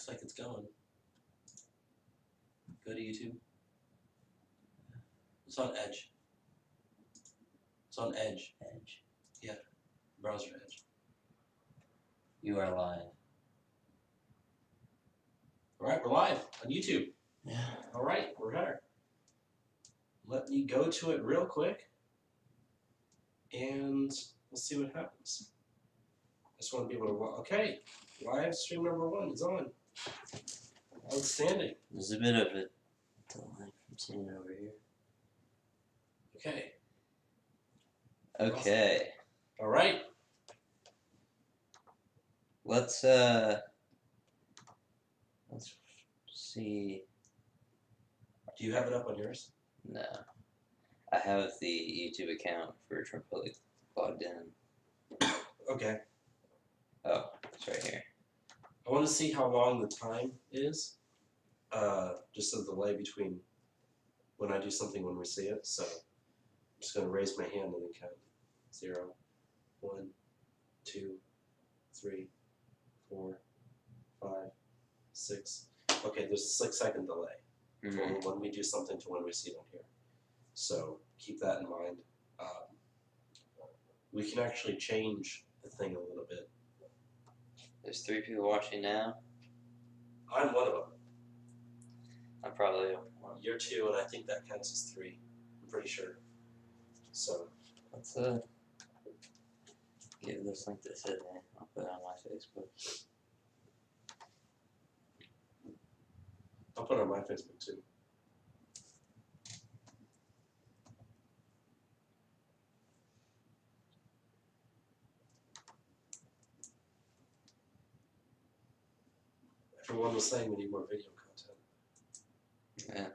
Looks like it's going. Go to YouTube. It's on Edge. It's on Edge. Edge. Yeah. Browser Edge. You are live. Alright, we're live on YouTube. Yeah. Alright, we're here. Let me go to it real quick. And we'll see what happens. I just want to be able to watch. Okay. Live stream number 1 is on. Outstanding. There's a bit of a delay from seeing it over here. Okay. Okay. Awesome. All right. Let's see. Do you have it up on yours? No. I have the YouTube account for Republic logged in. Okay. Oh, it's right here. I want to see how long the time is. Just a delay between when I do something when we see it. So I'm just going to raise my hand and then count. 0, 1, 2, 3, 4, 5, 6. Okay, there's a 6-second delay from when we do something to when we see it on here. So keep that in mind. We can actually change the thing a little bit. There's 3 people watching now. I'm one of them. I'm probably one. You're 2, and I think that counts as 3. I'm pretty sure. So let's give this link to Sydney. I'll put it on my Facebook. I'll put it on my Facebook too. Everyone was saying we need more video content. Yeah.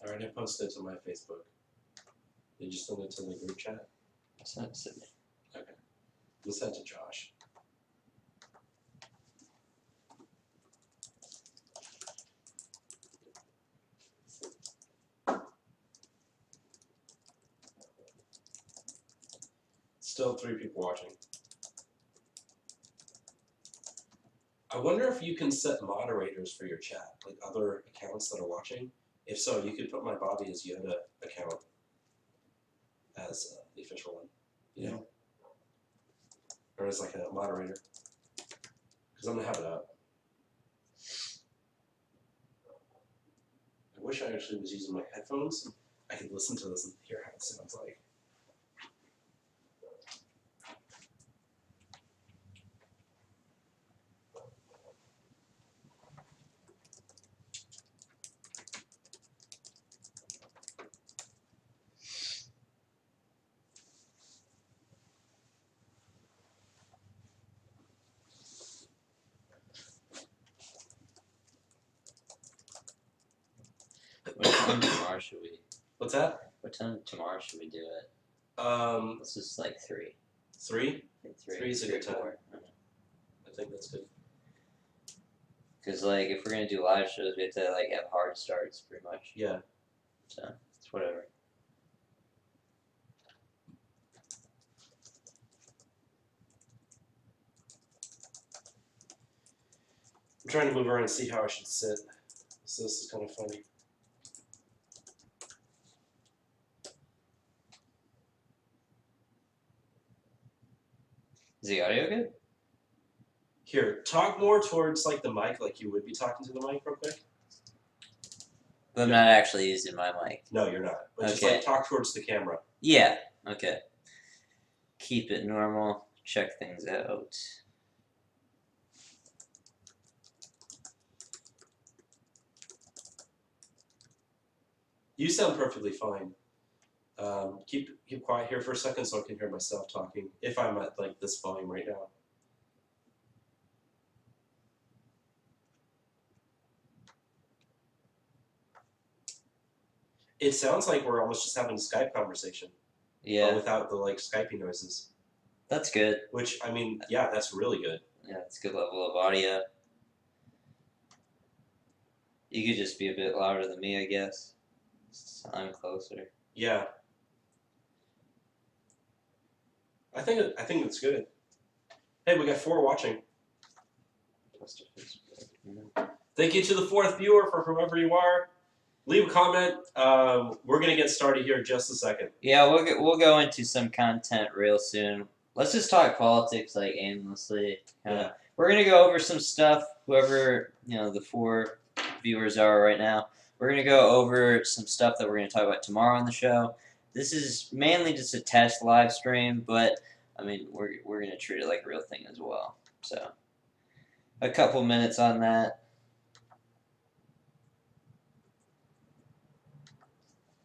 Alright, I posted it to my Facebook. Did you send it to the group chat? I sent it to Sydney. Okay. You sent it to Josh. Still 3 people watching. I wonder if you can set moderators for your chat, like other accounts that are watching. If so, you could put my Bobby as Yoda account as the official one, you know? Or as like a moderator. Because I'm going to have it up. I wish I actually was using my headphones. I could listen to this and hear how it sounds like. What time tomorrow should we? What's that? What time tomorrow should we do it? Let's just like 3. 3? I think 3. 3 is a good time. 4. I think that's good. Because like if we're gonna do live shows, we have to like have hard starts pretty much. Yeah. So it's whatever. I'm trying to move around and see how I should sit. So this is kind of funny. Is the audio good? Here, talk more towards like the mic, like you would be talking to the mic real quick. But I'm not actually using my mic. No, you're not. But just Okay. like talk towards the camera. Yeah. Okay. Keep it normal. check things out. You sound perfectly fine. Keep quiet here for a second so I can hear myself talking. If I'm at like this volume right now. It sounds like we're almost just having a Skype conversation. Yeah. But without the like Skypey noises. That's good. Which, I mean, yeah, that's really good. Yeah, it's a good level of audio. You could just be a bit louder than me, I guess. I'm closer. Yeah. I think it's good. Hey, we got 4 watching. Thank you to the 4th viewer for whoever you are. Leave a comment. We're gonna get started here in just a second. Yeah, we'll go into some content real soon. Let's just talk politics like aimlessly. Yeah. We're gonna go over some stuff. Whoever the 4 viewers are right now, we're gonna go over some stuff that we're gonna talk about tomorrow on the show. This is mainly just a test live stream, but I mean we're gonna treat it like a real thing as well. So a couple minutes on that.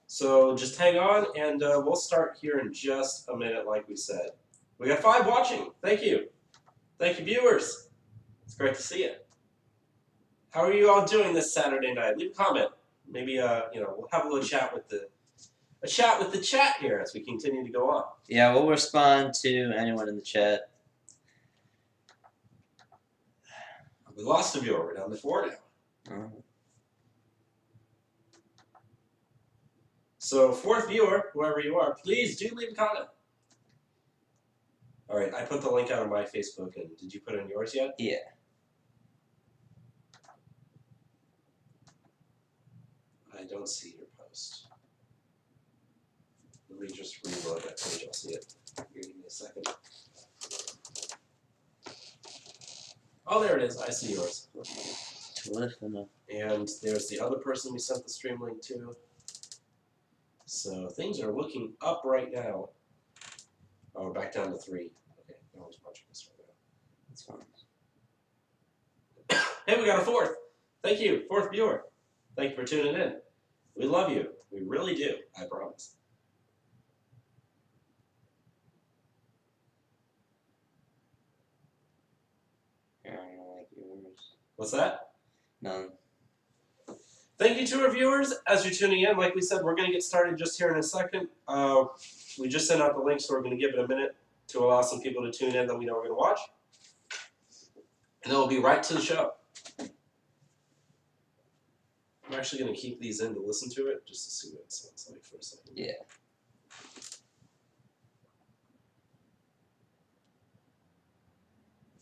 So just hang on, and we'll start here in just a minute, like we said. We got 5 watching. Thank you. Thank you, viewers. It's great to see you. How are you all doing this Saturday night? Leave a comment. Maybe we'll have a little chat with the chat here as we continue to go on. Yeah, we'll respond to anyone in the chat. We lost a viewer. We're down to 4 now. So 4th viewer, whoever you are, please do leave a comment. All right, I put the link out on my Facebook, and did you put it on yours yet? Yeah. I don't see your post. Let me just reload that page. I'll see it. Give me a second. Oh, there it is. I see yours. And there's the other person we sent the stream link to. So things are looking up right now. Oh, we're back down to 3. Okay, no one's watching this right now. That's fine. Hey, we got a 4th. Thank you, 4th viewer. Thank you for tuning in. We love you. We really do. I promise. Yeah, I don't like viewers. What's that? None. Thank you to our viewers as you're tuning in. Like we said, we're going to get started just here in a second. We just sent out the link, so we're going to give it a minute to allow some people to tune in that we know we're going to watch. And then we'll be right to the show. I'm actually going to keep these in to listen to it, just to see what it sounds like for a second. Yeah.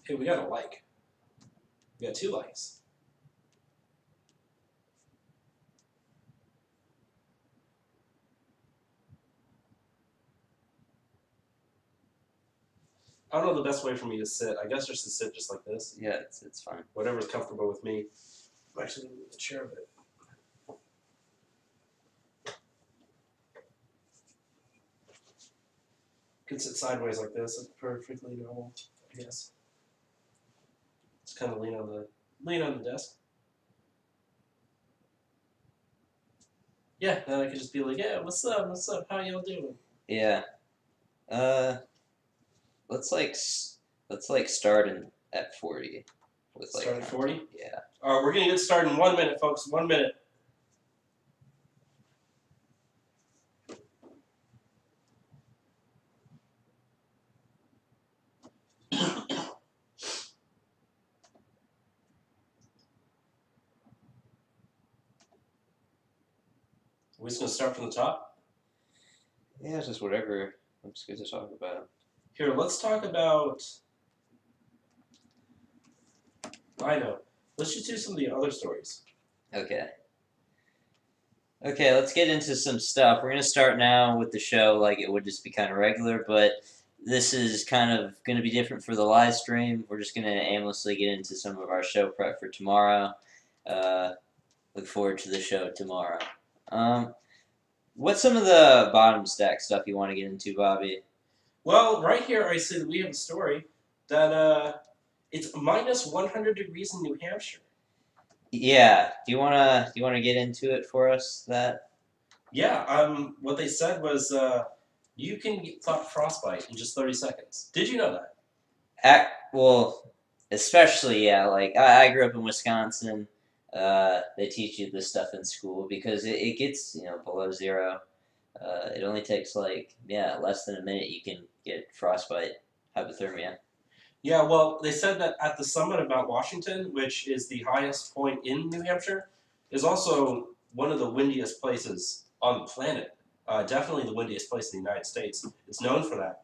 Hey, we got a like. We got 2 likes. I don't know the best way for me to sit. I guess just to sit just like this. Yeah, it's fine. Whatever's comfortable with me. I'm actually going to move the chair a bit. You can sit sideways like this. It's perfectly normal, I guess. Just kind of lean on the desk. Yeah, then I could just be like, yeah, what's up? What's up? How y'all doing? Yeah. Let's start at 40 with like Start at 40? Yeah. All right, we're gonna get started in 1 minute, folks. 1 minute. We're just gonna start from the top. Yeah, it's just whatever looks good to talk about. Here, let's talk about. I know. Let's just do some of the other stories. Okay. Okay, let's get into some stuff. We're gonna start now with the show like it would just be kind of regular, but this is kind of gonna be different for the live stream. We're just gonna aimlessly get into some of our show prep for tomorrow. Look forward to the show tomorrow. What's some of the bottom stack stuff you want to get into, Bobby? Well, right here I see that we have a story that it's minus 100 degrees in New Hampshire. Yeah. Do you wanna get into it for us? That. Yeah. What they said was you can get frostbite in just 30 seconds. Did you know that? Well, especially yeah. Like I grew up in Wisconsin. They teach you this stuff in school because it gets below zero. It only takes like less than a minute. You can get frostbite, hypothermia. Yeah, well, they said that at the summit of Mount Washington, which is the highest point in New Hampshire, is also one of the windiest places on the planet. Definitely the windiest place in the United States. It's known for that.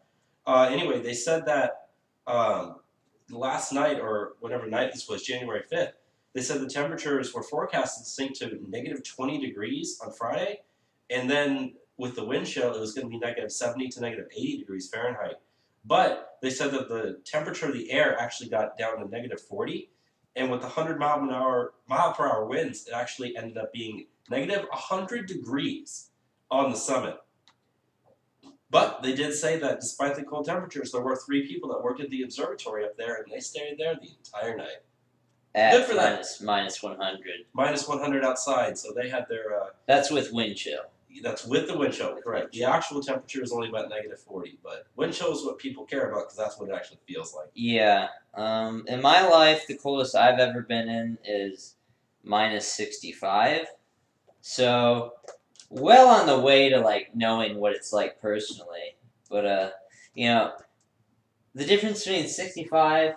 Anyway, they said that last night, or whatever night this was, January 5th, they said the temperatures were forecasted to sink to negative 20 degrees on Friday, and then with the wind chill, it was going to be negative 70 to negative 80 degrees Fahrenheit. But they said that the temperature of the air actually got down to negative 40, and with the 100 mile per hour winds, it actually ended up being negative 100 degrees on the summit. But they did say that despite the cold temperatures, there were 3 people that worked at the observatory up there, and they stayed there the entire night. At Good for them. minus 100. Minus 100 outside, so they had their. That's with wind chill. That's with the wind chill, correct. The actual temperature is only about negative 40, but wind chill is what people care about because that's what it actually feels like. Yeah. In my life, the coldest I've ever been in is minus 65. So, well on the way to like knowing what it's like personally. But the difference between 65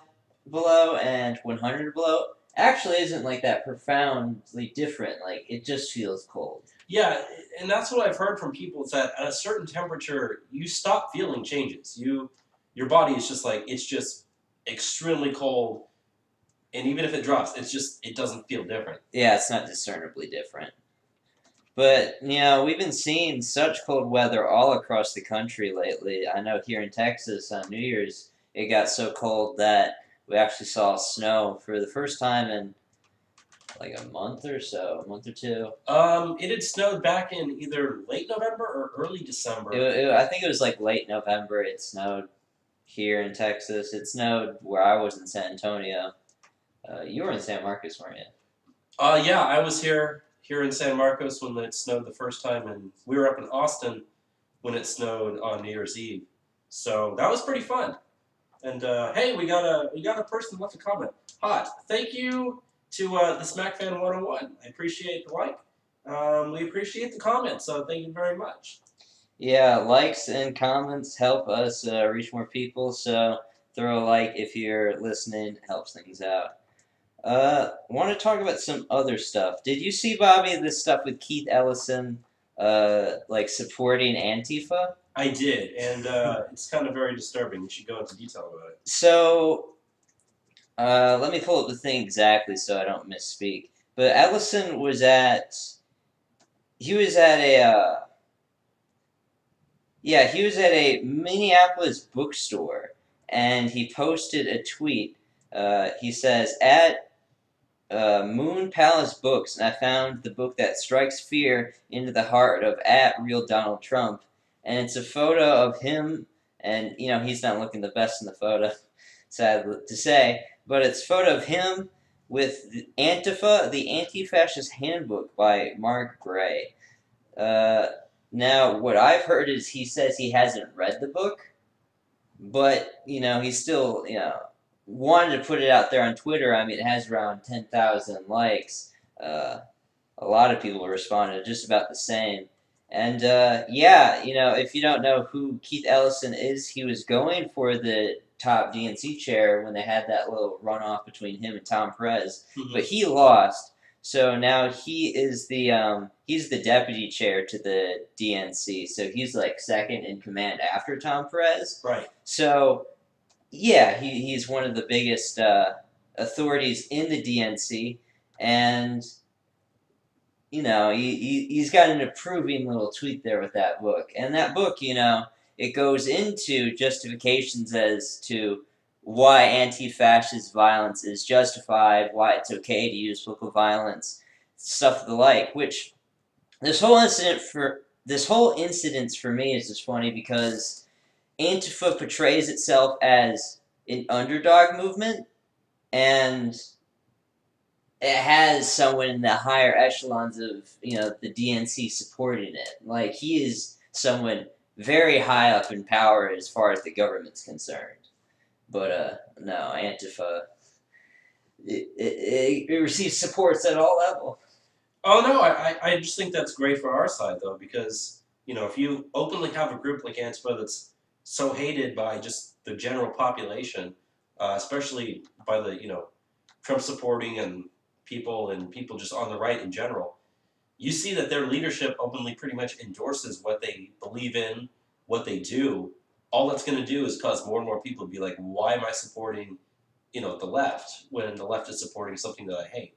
below and 100 below actually isn't like that profoundly different. Like it just feels cold. Yeah, and that's what I've heard from people is that at a certain temperature, you stop feeling changes. Your body is just like, it's just extremely cold, and even if it drops, it doesn't feel different. Yeah, it's not discernibly different. But, we've been seeing such cold weather all across the country lately. I know here in Texas on New Year's, it got so cold that we actually saw snow for the first time in like a month or two. It had snowed back in either late November or early December. I think it was like late November. It snowed here in Texas. It snowed where I was in San Antonio. You were in San Marcos, weren't you? Yeah, I was here in San Marcos when it snowed the first time, and we were up in Austin when it snowed on New Year's Eve. So that was pretty fun. And hey, we got a person left a comment. Hot. Thank you to the Smack Fan 101. I appreciate the like. We appreciate the comment, so thank you very much. Yeah, likes and comments help us reach more people, so throw a like if you're listening. It helps things out. Want to talk about some other stuff. Did you see, Bobby, this stuff with Keith Ellison, like supporting Antifa? I did, and it's kind of very disturbing. You should go into detail about it. So, let me pull up the thing exactly so I don't misspeak. But Ellison was at a Minneapolis bookstore, and he posted a tweet. He says, at Moon Palace Books, and I found the book that strikes fear into the heart of @real Donald Trump. And it's a photo of him, and he's not looking the best in the photo, sad to say, but it's a photo of him with Antifa, the Anti-Fascist Handbook by Mark Gray. Now, what I've heard is he says he hasn't read the book, but, he still, wanted to put it out there on Twitter. I mean, it has around 10,000 likes. A lot of people responded just about the same. And, if you don't know who Keith Ellison is, he was going for the top DNC chair when they had that little runoff between him and Tom Perez, but he lost. So now he is he's the deputy chair to the DNC. So he's like second in command after Tom Perez. Right. So, yeah, he's one of the biggest authorities in the DNC, and he's got an approving little tweet there with that book. And that book, it goes into justifications as to why anti-fascist violence is justified, why it's okay to use political violence, stuff of the like. Which this whole incident for me is just funny because Antifa portrays itself as an underdog movement, and it has someone in the higher echelons of the DNC supporting it. Like, he is someone very high up in power as far as the government's concerned. But no, Antifa, it receives supports at all levels. Oh no, I just think that's great for our side though, because if you openly have a group like Antifa that's so hated by just the general population, especially by the Trump supporting and people just on the right in general, you see that their leadership openly pretty much endorses what they believe in, what they do. All that's going to do is cause more and more people to be like, why am I supporting the left when the left is supporting something that I hate?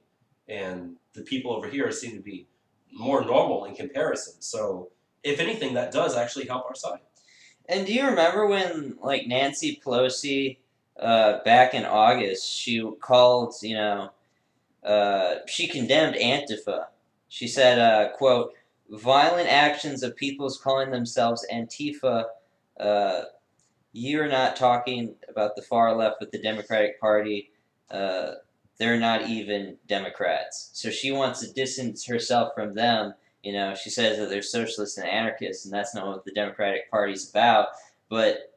And the people over here seem to be more normal in comparison. So, if anything, that does actually help our side. And do you remember when, like, Nancy Pelosi, back in August, she called, she condemned Antifa. She said, quote, "Violent actions of peoples calling themselves Antifa, you're not talking about the far left with the Democratic Party. They're not even Democrats." So she wants to distance herself from them. She says that they're socialists and anarchists, and that's not what the Democratic Party's about. But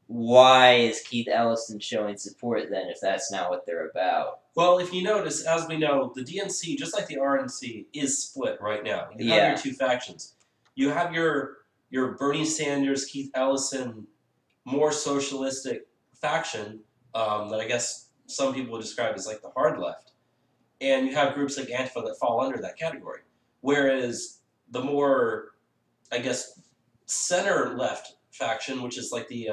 why is Keith Ellison showing support then if that's not what they're about? Well, if you notice, as we know, the DNC, just like the RNC, is split right now. You have your two factions. You have your Bernie Sanders, Keith Ellison, more socialistic faction that I guess some people would describe as like the hard left. And you have groups like Antifa that fall under that category. Whereas the more, I guess, center-left faction, which is like the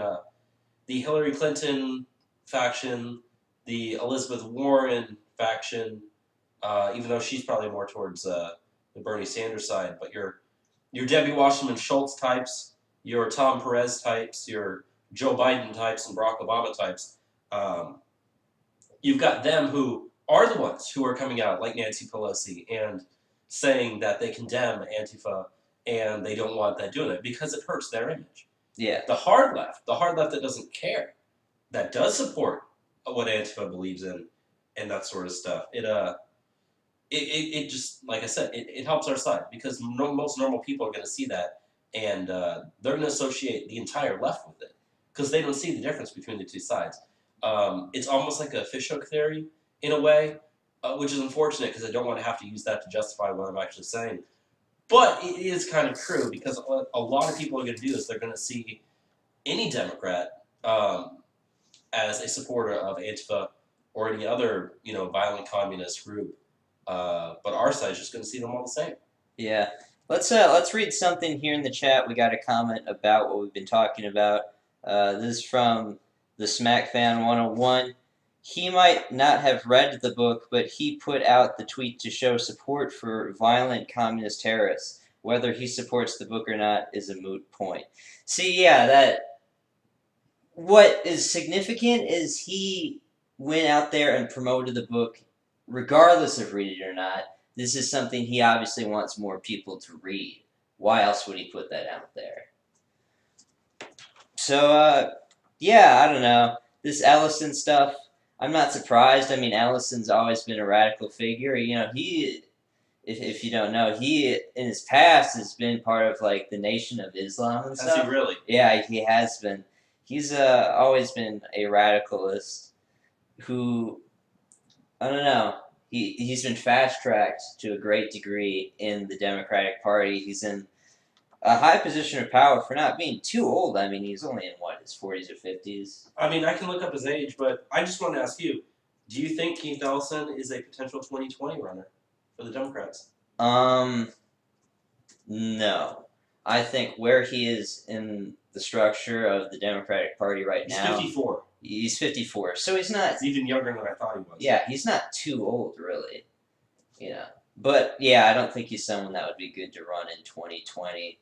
Hillary Clinton faction, the Elizabeth Warren faction, even though she's probably more towards the Bernie Sanders side, but your Debbie Wasserman Schultz types, your Tom Perez types, your Joe Biden types, and Barack Obama types, you've got them who are the ones who are coming out, like Nancy Pelosi, and saying that they condemn Antifa and they don't want that doing it because it hurts their image. Yeah. The hard left that doesn't care, that does support what Antifa believes in and that sort of stuff, it just, like I said, it helps our side because most normal people are going to see that and they're going to associate the entire left with it because they don't see the difference between the two sides. It's almost like a fishhook theory in a way, which is unfortunate because I don't want to have to use that to justify what I'm actually saying. But it is kind of true because a lot of people are going to do this. They're going to see any Democrat as a supporter of Antifa or any other, violent communist group. But our side is just going to see them all the same. Yeah. Let's read something here in the chat. We got a comment about what we've been talking about. This is from the Smack Fan 101. He might not have read the book, but he put out the tweet to show support for violent communist terrorists. Whether he supports the book or not is a moot point. See, yeah, what is significant is he went out there and promoted the book regardless of reading it or not. This is something he obviously wants more people to read. Why else would he put that out there? So, yeah, I don't know. This Ellison stuff, I'm not surprised. I mean, Ellison's always been a radical figure. If you don't know, he, in his past, has been part of, like, the Nation of Islam and stuff. Has he really? Yeah, he has been. He's always been a radicalist who, I don't know, he's been fast-tracked to a great degree in the Democratic Party. He's in a high position of power for not being too old. I mean, he's only in, his 40s or 50s? I mean, I can look up his age, but I just want to ask you, do you think Keith Ellison is a potential 2020 runner for the Democrats? No. I think where he is in the structure of the Democratic Party right now... He's 54. He's 54, so he's not... He's even younger than I thought he was. Yeah, he's not too old, really. But, yeah, I don't think he's someone that would be good to run in 2020.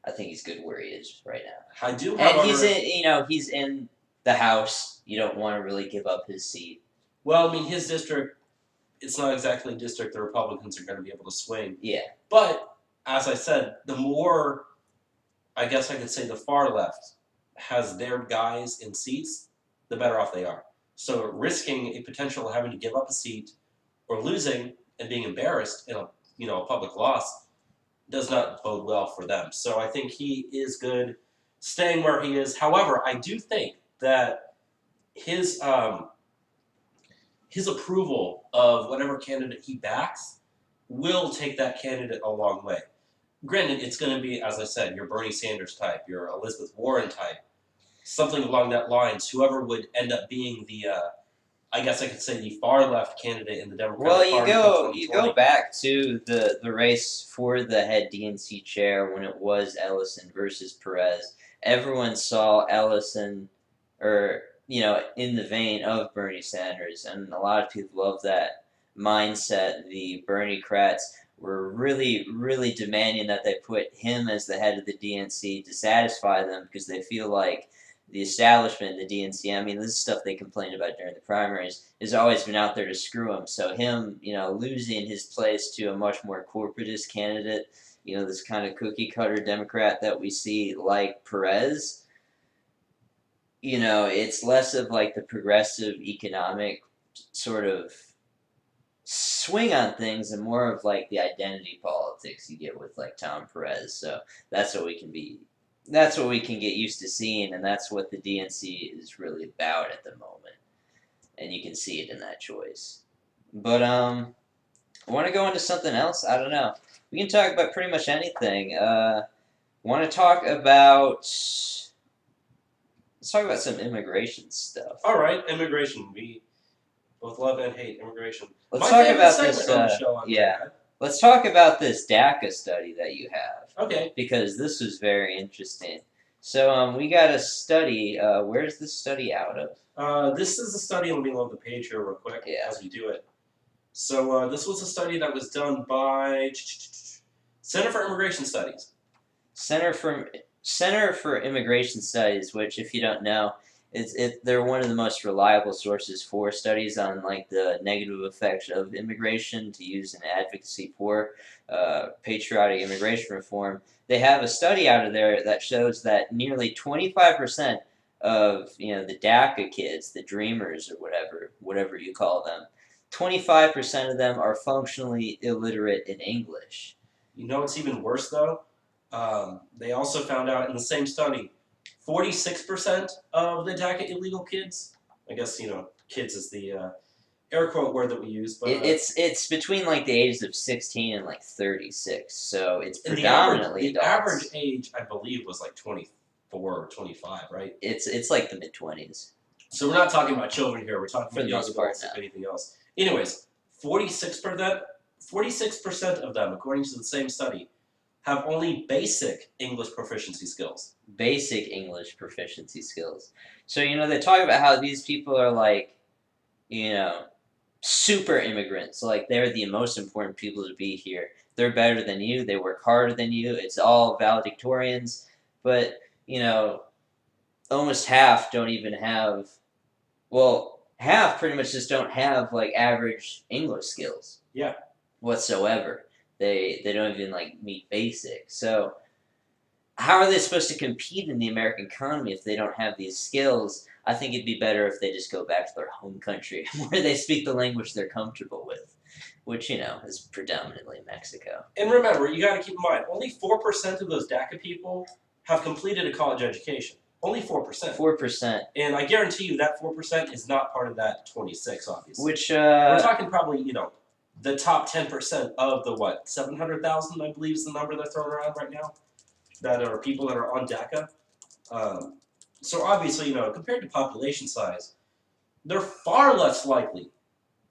I think he's good where he is right now. I do, however... And he's in the House. You don't want to really give up his seat. Well, I mean, his district, it's not exactly a district the Republicans are going to be able to swing. Yeah. But, as I said, the more I guess I could say the far left has their guys in seats, the better off they are. So risking a potential having to give up a seat or losing and being embarrassed in a public loss does not bode well for them. So I think he is good staying where he is. However, I do think that his his approval of whatever candidate he backs will take that candidate a long way. Granted, it's going to be, as I said, your Bernie Sanders type, your Elizabeth Warren type, something along that lines. Whoever would end up being the, I guess I could say, the far left candidate in the Democratic Party come You 2020. go back to the race for the head DNC chair when it was Ellison versus Perez. Everyone saw Ellison, or in the vein of Bernie Sanders, and a lot of people love that mindset. The Bernie Crats were really, really demanding that they put him as the head of the DNC to satisfy them because they feel like the establishment, the DNC, I mean, this is stuff they complained about during the primaries, has always been out there to screw him. So him, losing his place to a much more corporatist candidate, this kind of cookie cutter Democrat that we see like Perez, it's less of like the progressive economic sort of swing on things and more of like the identity politics you get with like Tom Perez. So that's what we can get used to seeing, and that's what the DNC is really about at the moment. And you can see it in that choice. But I want to go into something else. I don't know. We can talk about pretty much anything. Want to talk about? Let's talk about some immigration stuff. All right, immigration. We both love and hate immigration. Let's My talk favorite about segment this. on the show, Let's talk about this DACA study that you have. Okay. Because this was very interesting. So we got a study. Where's this study out of? This is a study. Let me load the page here real quick as we do it. So this was a study that was done by Center for Immigration Studies. Center for Immigration Studies, which, if you don't know, they're one of the most reliable sources for studies on like the negative effects of immigration to use in advocacy for patriotic immigration reform. They have a study out of there that shows that nearly 25% of the DACA kids, the Dreamers or whatever you call them, 25% of them are functionally illiterate in English. You know what's even worse though? They also found out in the same study, 46% of the DACA illegal kids. I guess kids is the air quote word that we use, but it's between like the ages of 16 and like 36, so it's predominantly the average age, I believe, was like 24 or 25, right? It's like the mid-20s. So we're not talking about children here. We're talking about young adults, if anything else. Anyways, 46% of them, according to the same study, have only basic English proficiency skills. Basic English proficiency skills. So they talk about how these people are like, super immigrants. Like they're the most important people to be here. They're better than you. They work harder than you. It's all valedictorians. But almost half don't even have. Well, half pretty much just don't have like average English skills. Yeah. Whatsoever. They don't even like meet basic. So how are they supposed to compete in the American economy if they don't have these skills? I think it'd be better if they just go back to their home country where they speak the language they're comfortable with, which, is predominantly Mexico. And remember, you got to keep in mind, only 4% of those DACA people have completed a college education. Only 4%. 4%. And I guarantee you that 4% is not part of that 26, obviously. Which, we're talking probably, the top 10% of the, 700,000, I believe is the number they're throwing around right now, that are people that are on DACA. So obviously, compared to population size, they're far less likely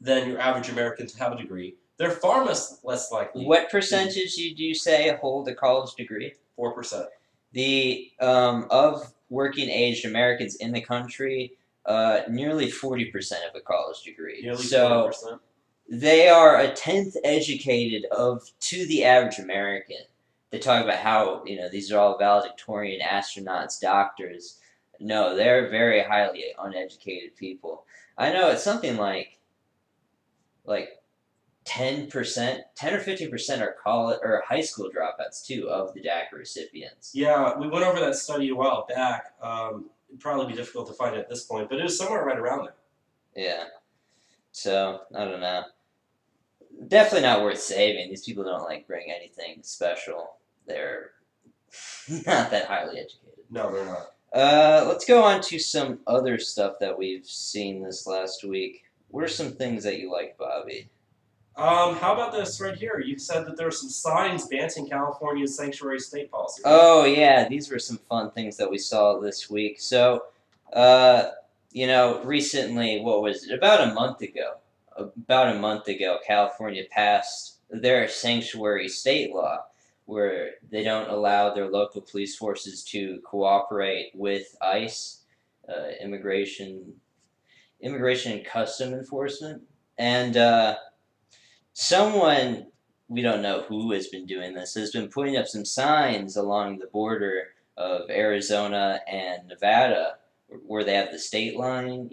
than your average American to have a degree. They're far less likely. What percentage do you say hold a college degree? 4%. The of working aged Americans in the country, nearly 40% of a college degree. Nearly 40%. They are a tenth educated to the average American. They talk about how these are all valedictorian astronauts, doctors. No, they're very highly uneducated people. I know it's something like 10%, 10 or 15% are college or high school dropouts too of the DACA recipients. Yeah, we went over that study a while back. It'd probably be difficult to find it at this point, but it was somewhere right around there. Yeah. So I don't know. Definitely not worth saving. These people don't like bring anything special. They're not that highly educated. No, they're not. Let's go on to some other stuff that we've seen this last week. What are some things that you like, Bobby? How about this right here? You said that there were some signs banning California's sanctuary state policy. Right? Oh yeah, these were some fun things that we saw this week. So, recently, what was it? About a month ago, California passed their sanctuary state law, where they don't allow their local police forces to cooperate with ICE, immigration and custom enforcement, and someone, we don't know who has been doing this, has been putting up some signs along the border of Arizona and Nevada where they have the state line,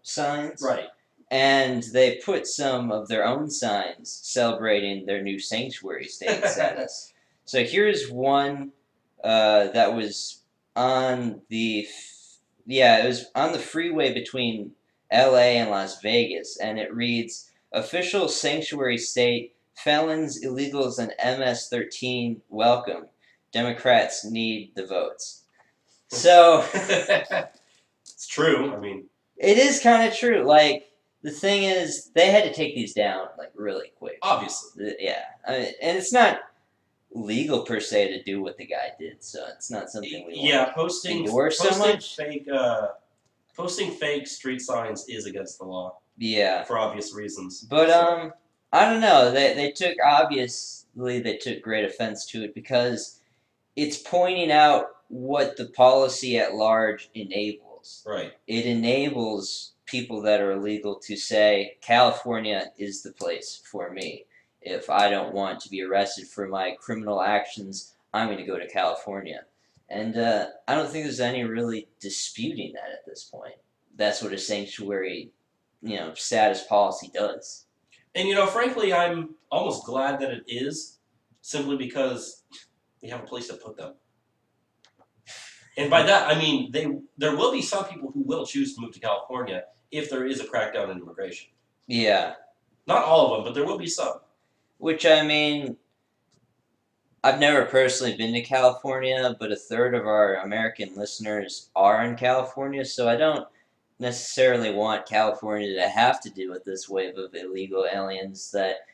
signs. Right. And they put some of their own signs celebrating their new sanctuary state status. So here's one that was on it was on the freeway between LA and Las Vegas, and it reads, "Official sanctuary state, felons, illegals, and MS-13 welcome. Democrats need the votes." So it's true. I mean, it is kind of true. Like, the thing is, they had to take these down like really quick. Obviously. Yeah, and it's not legal per se to do what the guy did, so it's not something we want posting to endorse so much. Posting fake street signs is against the law. Yeah, for obvious reasons. But I don't know. They took great offense to it because it's pointing out what the policy at large enables. Right. It enables people that are illegal to say, California is the place for me. If I don't want to be arrested for my criminal actions, I'm going to go to California. And I don't think there's any really disputing that at this point. That's what a sanctuary, status policy does. And, frankly, I'm almost glad that it is, simply because we have a place to put them. And by that, I mean there will be some people who will choose to move to California if there is a crackdown in immigration. Yeah. Not all of them, but there will be some. Which, I mean, I've never personally been to California, but a third of our American listeners are in California, so I don't necessarily want California to have to deal with this wave of illegal aliens that,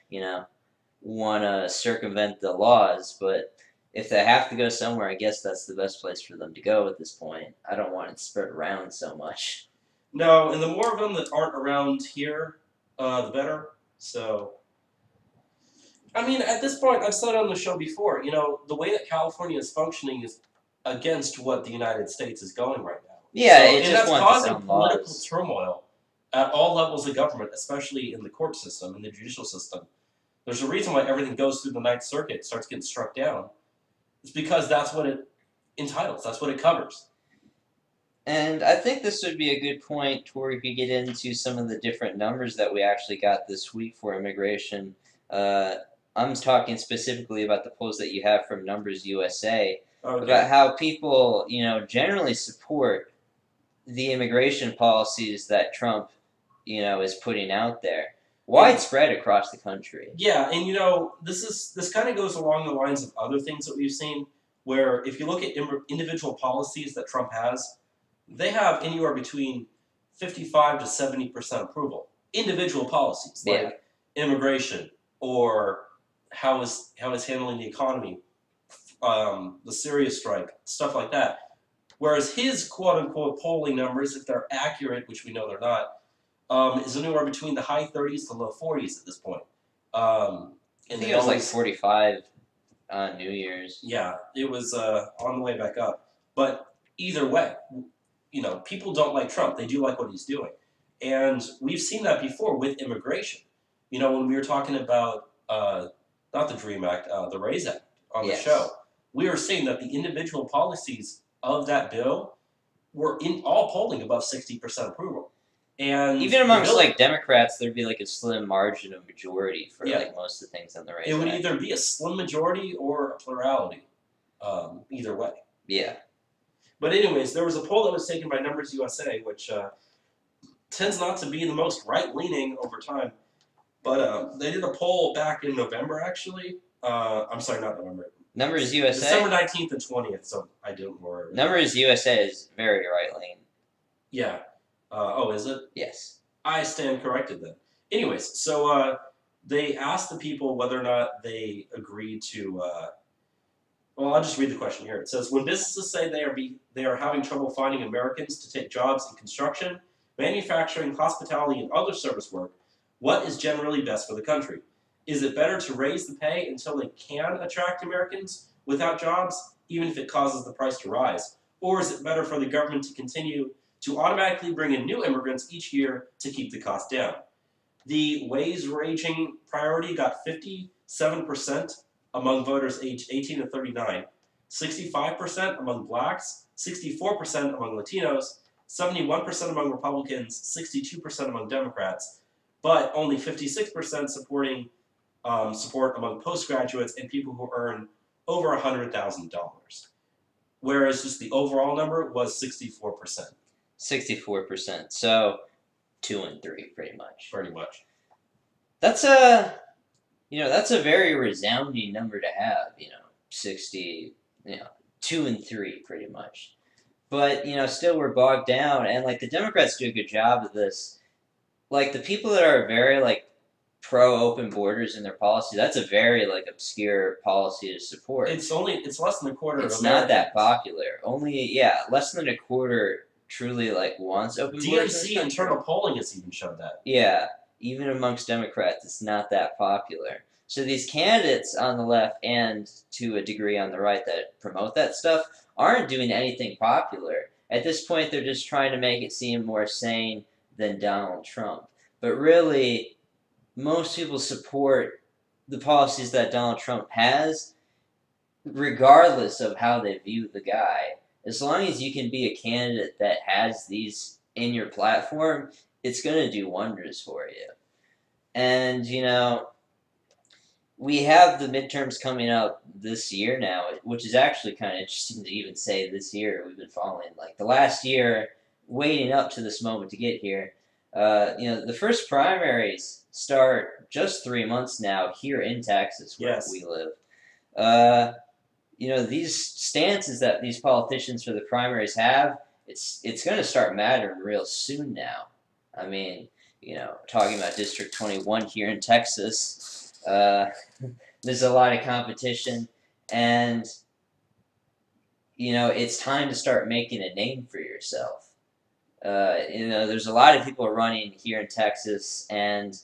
want to circumvent the laws, but if they have to go somewhere, I guess that's the best place for them to go at this point. I don't want it to spread around so much. No, and the more of them that aren't around here, the better. So, I mean, at this point, I've said on the show before, the way that California is functioning is against what the United States is going right now. Yeah, so, it just that's wants causing its own political laws. turmoil at all levels of government, especially in the court system, in the judicial system. There's a reason why everything goes through the Ninth Circuit, starts getting struck down. It's because that's what it entitles. That's what it covers. And I think this would be a good point to where we could get into some of the different numbers that we actually got this week for immigration. I'm talking specifically about the polls that you have from Numbers USA, about how people, generally support the immigration policies that Trump, is putting out there. Widespread across the country. Yeah, and this kind of goes along the lines of other things that we've seen, where if you look at individual policies that Trump has, they have anywhere between 55 to 70% approval. Individual policies like immigration or how is handling the economy, the Syria strike, stuff like that. Whereas his quote-unquote polling numbers, if they're accurate, which we know they're not, is anywhere between the high 30s to low 40s at this point. I think it was like 45 on New Year's. Yeah, it was on the way back up. But either way, people don't like Trump. They do like what he's doing. And we've seen that before with immigration. When we were talking about, not the DREAM Act, the RAISE Act on the show, we were seeing that the individual policies of that bill were in all polling above 60% approval. And even amongst like Democrats, there'd be like a slim margin of majority for like most of the things on the race. It would either be a slim majority or a plurality, either way. Yeah. But anyways, there was a poll that was taken by Numbers USA, which tends not to be the most right-leaning over time. But they did a poll back in November, actually. I'm sorry, not November. Numbers USA? December 19th and 20th, so I didn't worry. Numbers USA is very right-leaning. Yeah. Oh, is it? Yes. I stand corrected then. Anyways, so they asked the people whether or not they agreed to. Well, I'll just read the question here. It says, when businesses say they are having trouble finding Americans to take jobs in construction, manufacturing, hospitality, and other service work, what is generally best for the country? Is it better to raise the pay until they can attract Americans without jobs, even if it causes the price to rise? Or is it better for the government to continue to automatically bring in new immigrants each year to keep the cost down? The wage-raging priority got 57% among voters aged 18 to 39, 65% among blacks, 64% among Latinos, 71% among Republicans, 62% among Democrats, but only 56% supporting support among postgraduates and people who earn over $100,000. Whereas just the overall number was 64%. 64%. So 2 and 3, pretty much. Pretty much. That's that's a very resounding number to have. 60. 2 and 3, pretty much. But still we're bogged down, and like the Democrats do a good job of this. Like the people that are very like pro open borders in their policy, that's a very like obscure policy to support. It's less than a quarter. It's not that popular. Only less than a quarter truly like wants open borders. DNC internal polling has even showed that. Yeah, even amongst Democrats, it's not that popular. So these candidates on the left and to a degree on the right that promote that stuff aren't doing anything popular. At this point, they're just trying to make it seem more sane than Donald Trump. But really, most people support the policies that Donald Trump has, regardless of how they view the guy. As long as you can be a candidate that has these in your platform, it's going to do wonders for you. And, we have the midterms coming up this year now, which is actually kind of interesting to even say this year. We've been following, like, the last year, waiting up to this moment to get here. The first primaries start just 3 months now here in Texas, where we live. These stances that these politicians for the primaries have, it's going to start mattering real soon now. I mean, talking about District 21 here in Texas, there's a lot of competition, and, it's time to start making a name for yourself. There's a lot of people running here in Texas, and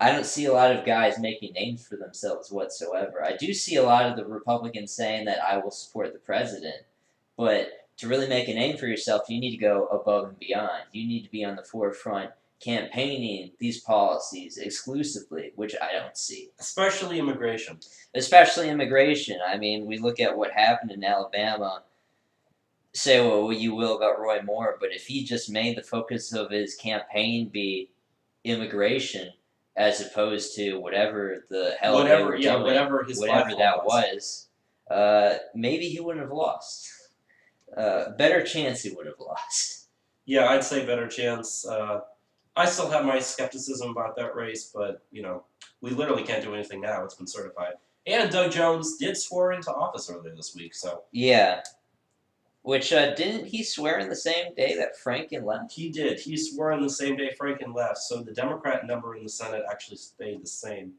I don't see a lot of guys making names for themselves whatsoever. I do see a lot of the Republicans saying that I will support the president, but to really make a name for yourself, you need to go above and beyond. You need to be on the forefront campaigning these policies exclusively, which I don't see. Especially immigration. Especially immigration. I mean, we look at what happened in Alabama. Say what you will about Roy Moore, but if he just made the focus of his campaign be immigration, as opposed to whatever the hell they were doing, whatever that was, maybe he wouldn't have lost. Better chance he would have lost. Yeah, I'd say better chance. I still have my skepticism about that race, but, we literally can't do anything now. It's been certified. And Doug Jones did swear into office earlier this week, so. Yeah. Which, didn't he swear in the same day that Franken left? He did. He swore in the same day Franken left, so the Democrat number in the Senate actually stayed the same.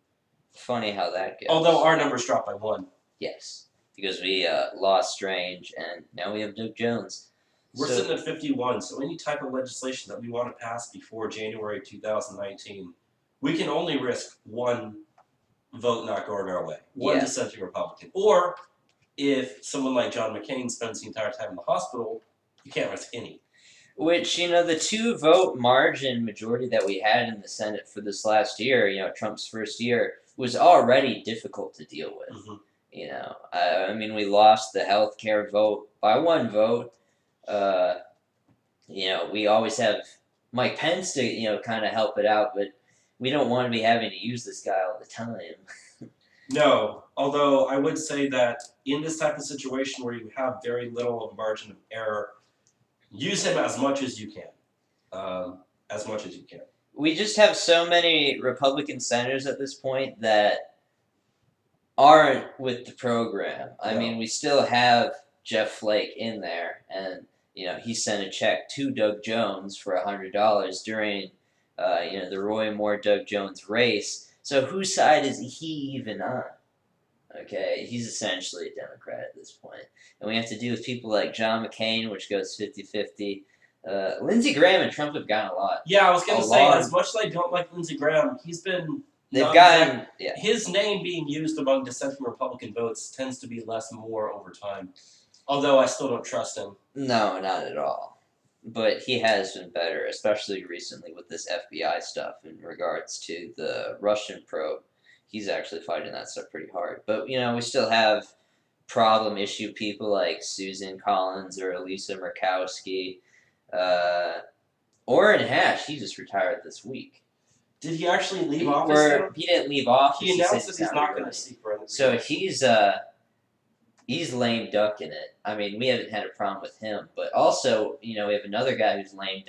Funny how that goes. Although our numbers dropped by 1. Yes, because we lost Strange, and now we have Doug Jones. We're sitting at 51, so any type of legislation that we want to pass before January 2019, we can only risk 1 vote not going our way. 1 dissenting Republican. Or, if someone like John McCain spends the entire time in the hospital, you can't risk any. Which, the 2-vote margin majority that we had in the Senate for this last year, Trump's first year, was already difficult to deal with. Mm-hmm. We lost the health care vote by 1 vote. We always have Mike Pence to, kind of help it out, but we don't want to be having to use this guy all the time. No, although I would say that in this type of situation where you have very little of a margin of error, use him as much as you can. As much as you can. We just have so many Republican senators at this point that aren't with the program. I mean, we still have Jeff Flake in there, and he sent a check to Doug Jones for $100 during the Roy Moore Doug Jones race. So whose side is he even on? Okay, he's essentially a Democrat at this point. And we have to deal with people like John McCain, which goes 50-50. Lindsey Graham and Trump have gotten a lot. Yeah, I was going to say, as much as I don't like Lindsey Graham, he's been... His name being used among dissenting Republican votes tends to be less and more over time. Although I still don't trust him. No, not at all. But he has been better, especially recently with this FBI stuff in regards to the Russian probe. He's actually fighting that stuff pretty hard. But, we still have problem issue people like Susan Collins or Elisa Murkowski. Orrin Hatch, he just retired this week. Did he actually leave office? He didn't leave office. He announced that he's not going to seek for anything. So he's lame ducking it. I mean, we haven't had a problem with him, but also, we have another guy who's lame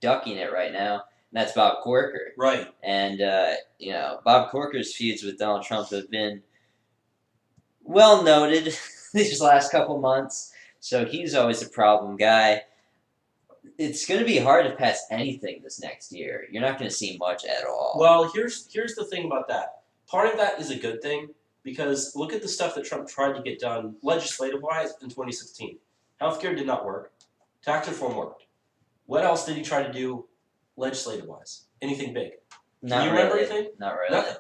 ducking it right now, and that's Bob Corker. Right. And Bob Corker's feuds with Donald Trump have been well noted these last couple months. So he's always a problem guy. It's going to be hard to pass anything this next year. You're not going to see much at all. Well, here's the thing about that. Part of that is a good thing, because look at the stuff that Trump tried to get done legislative-wise in 2016. Healthcare did not work. Tax reform worked. What else did he try to do legislative-wise? Anything big? Not Do you remember anything? Not really. Nothing.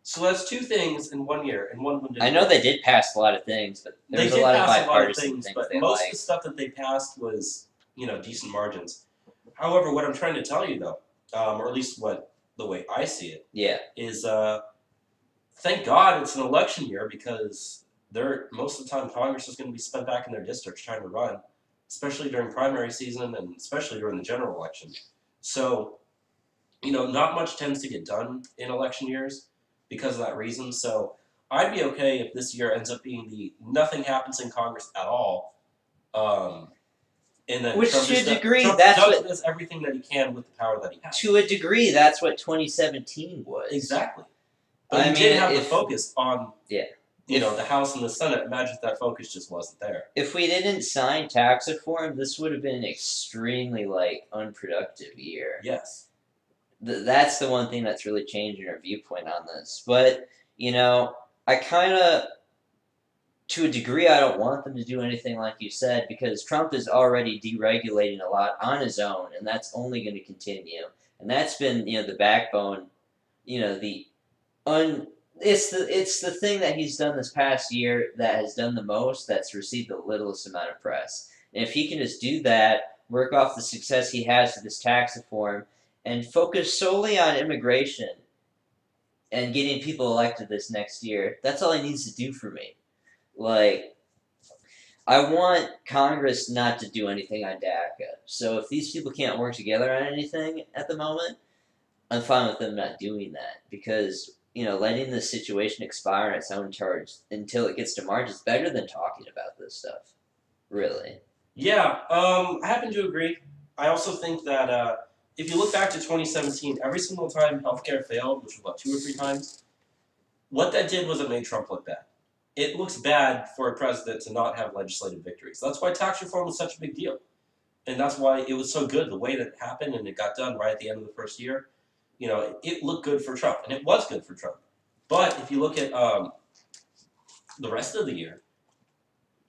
So that's 2 things in 1 year, and one of them didn't I know work. they did pass a lot of things, but there's a lot of bipartisan things. But most of the stuff that they passed was, decent margins. However, what I'm trying to tell you, though, or at least the way I see it, is thank God it's an election year, because most of the time Congress is going to be spent back in their districts trying to run, especially during primary season and especially during the general election. So, not much tends to get done in election years because of that reason. So I'd be okay if this year ends up being nothing happens in Congress at all. And then Which Trump to a degree, Trump does everything that he can with the power that he has. To a degree, that's what 2017 was. Exactly. But he did have the focus on the House and the Senate. Imagine if that focus just wasn't there. If we didn't sign tax reform, this would have been an extremely unproductive year. Yes. That's the one thing that's really changing our viewpoint on this. But I kind of, to a degree, I don't want them to do anything like you said, because Trump is already deregulating a lot on his own, and that's only going to continue. And that's been, the backbone, it's the thing that he's done this past year that has done the most, that's received the littlest amount of press. And if he can just do that, work off the success he has with this tax reform, and focus solely on immigration and getting people elected this next year, that's all he needs to do for me. I want Congress not to do anything on DACA. So if these people can't work together on anything at the moment, I'm fine with them not doing that. Because, letting the situation expire on its own charge until it gets to March is better than talking about this stuff. Really. Yeah, I happen to agree. I also think that if you look back to 2017, every single time healthcare failed, which was about 2 or 3 times, what that did was it made Trump look bad. It looks bad for a president to not have legislative victories. That's why tax reform was such a big deal. And that's why it was so good, the way that it happened, and it got done right at the end of the first year. It looked good for Trump, and it was good for Trump. But if you look at the rest of the year,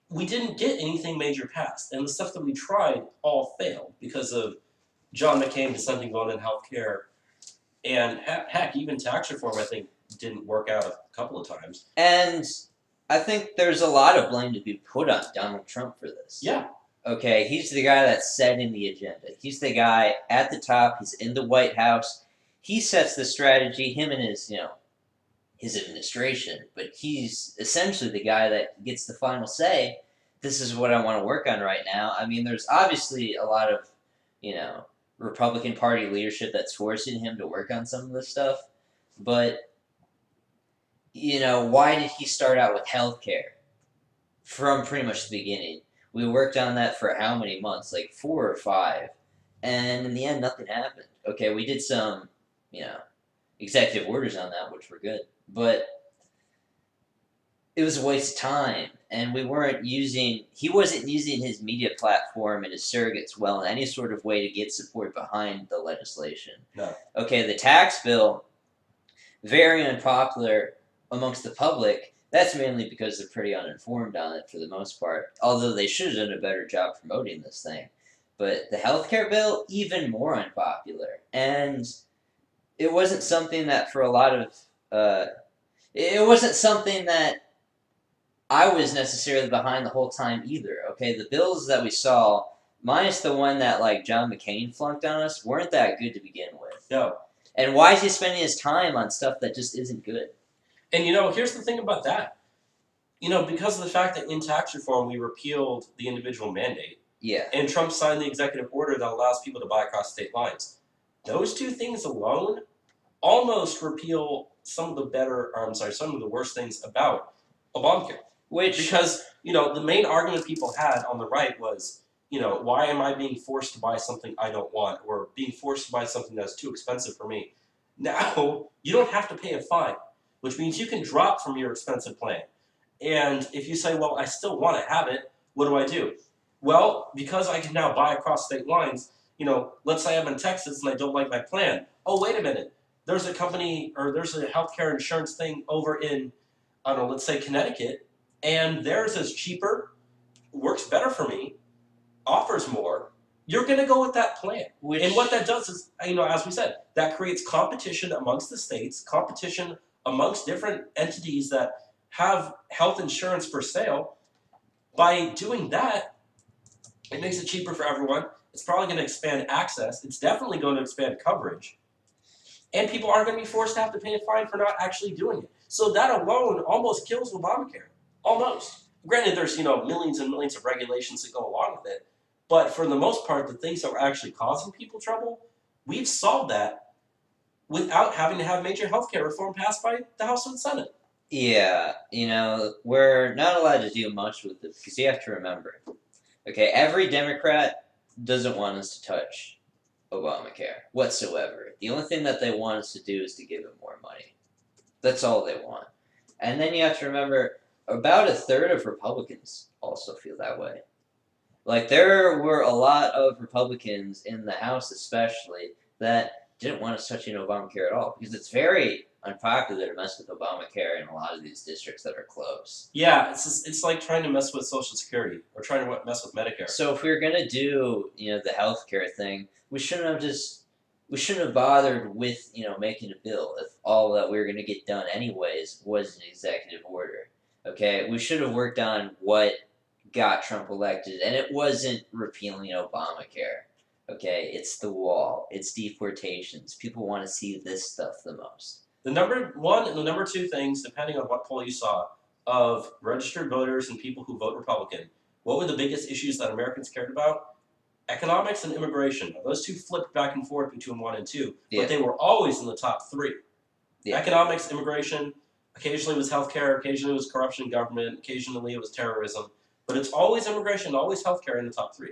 we didn't get anything major passed. And the stuff that we tried all failed because of John McCain dissenting vote in healthcare. And heck, even tax reform, I think, didn't work out a couple of times. And I think there's a lot of blame to be put on Donald Trump for this. Yeah. Okay, he's the guy that's setting the agenda. He's the guy at the top. He's in the White House. He sets the strategy, him and his administration. But he's essentially the guy that gets the final say. This is what I want to work on right now. I mean, there's obviously a lot of, Republican Party leadership that's forcing him to work on some of this stuff. But, why did he start out with healthcare from pretty much the beginning? We worked on that for how many months? Like 4 or 5. And in the end, nothing happened. Okay, we did some, executive orders on that, which were good. But it was a waste of time. And he wasn't using his media platform and his surrogates well in any sort of way to get support behind the legislation. No. Okay, the tax bill, very unpopular amongst the public. That's mainly because they're pretty uninformed on it for the most part, although they should have done a better job promoting this thing. But the healthcare bill, even more unpopular. And it wasn't something that for a lot of... it wasn't something that I was necessarily behind the whole time either. Okay, the bills that we saw, minus the one that John McCain flunked on us, weren't that good to begin with. No. And why is he spending his time on stuff that just isn't good? And here's the thing about that. Because of the fact that in tax reform we repealed the individual mandate. Yeah. And Trump signed the executive order that allows people to buy across state lines. Those two things alone almost repeal some of the worst things about Obamacare. Because, the main argument people had on the right was, why am I being forced to buy something I don't want, or being forced to buy something that's too expensive for me? Now, you don't have to pay a fine, which means you can drop from your expensive plan. And if you say, well, I still want to have it, what do I do? Well, because I can now buy across state lines, let's say I'm in Texas and I don't like my plan. Oh, wait a minute. There's a company, or there's a healthcare insurance thing over in, let's say Connecticut, and theirs is cheaper, works better for me, offers more. You're going to go with that plan. And what that does is, as we said, that creates competition amongst the states, competition amongst different entities that have health insurance for sale. By doing that, it makes it cheaper for everyone. It's probably going to expand access. It's definitely going to expand coverage. And people aren't going to be forced to have to pay a fine for not actually doing it. So that alone almost kills Obamacare. Almost. Granted, there's, millions and millions of regulations that go along with it. But for the most part, the things that were actually causing people trouble, we've solved that without having to have major healthcare reform passed by the House and Senate. Yeah, we're not allowed to do much with it because you have to remember, okay, every Democrat doesn't want us to touch Obamacare whatsoever. The only thing that they want us to do is to give them more money. That's all they want. And then you have to remember, about 1/3 of Republicans also feel that way. There were a lot of Republicans in the House especially that didn't want us touching Obamacare at all because it's very unpopular to mess with Obamacare in a lot of these districts that are close. Yeah, it's like trying to mess with Social Security or trying to mess with Medicare. So if we were gonna do the healthcare thing, we shouldn't have bothered with making a bill if all that we were gonna get done anyways was an executive order. Okay, we should have worked on what got Trump elected, and it wasn't repealing Obamacare. Okay, it's the wall, it's deportations. People want to see this stuff the most. The number one and the number two things, depending on what poll you saw, of registered voters and people who vote Republican, what were the biggest issues that Americans cared about? Economics and immigration. Now, those two flipped back and forth between 1 and 2, but they were always in the top 3. Yeah. Economics, immigration, occasionally it was healthcare, occasionally it was corruption in government, occasionally it was terrorism, but it's always immigration, always healthcare in the top 3.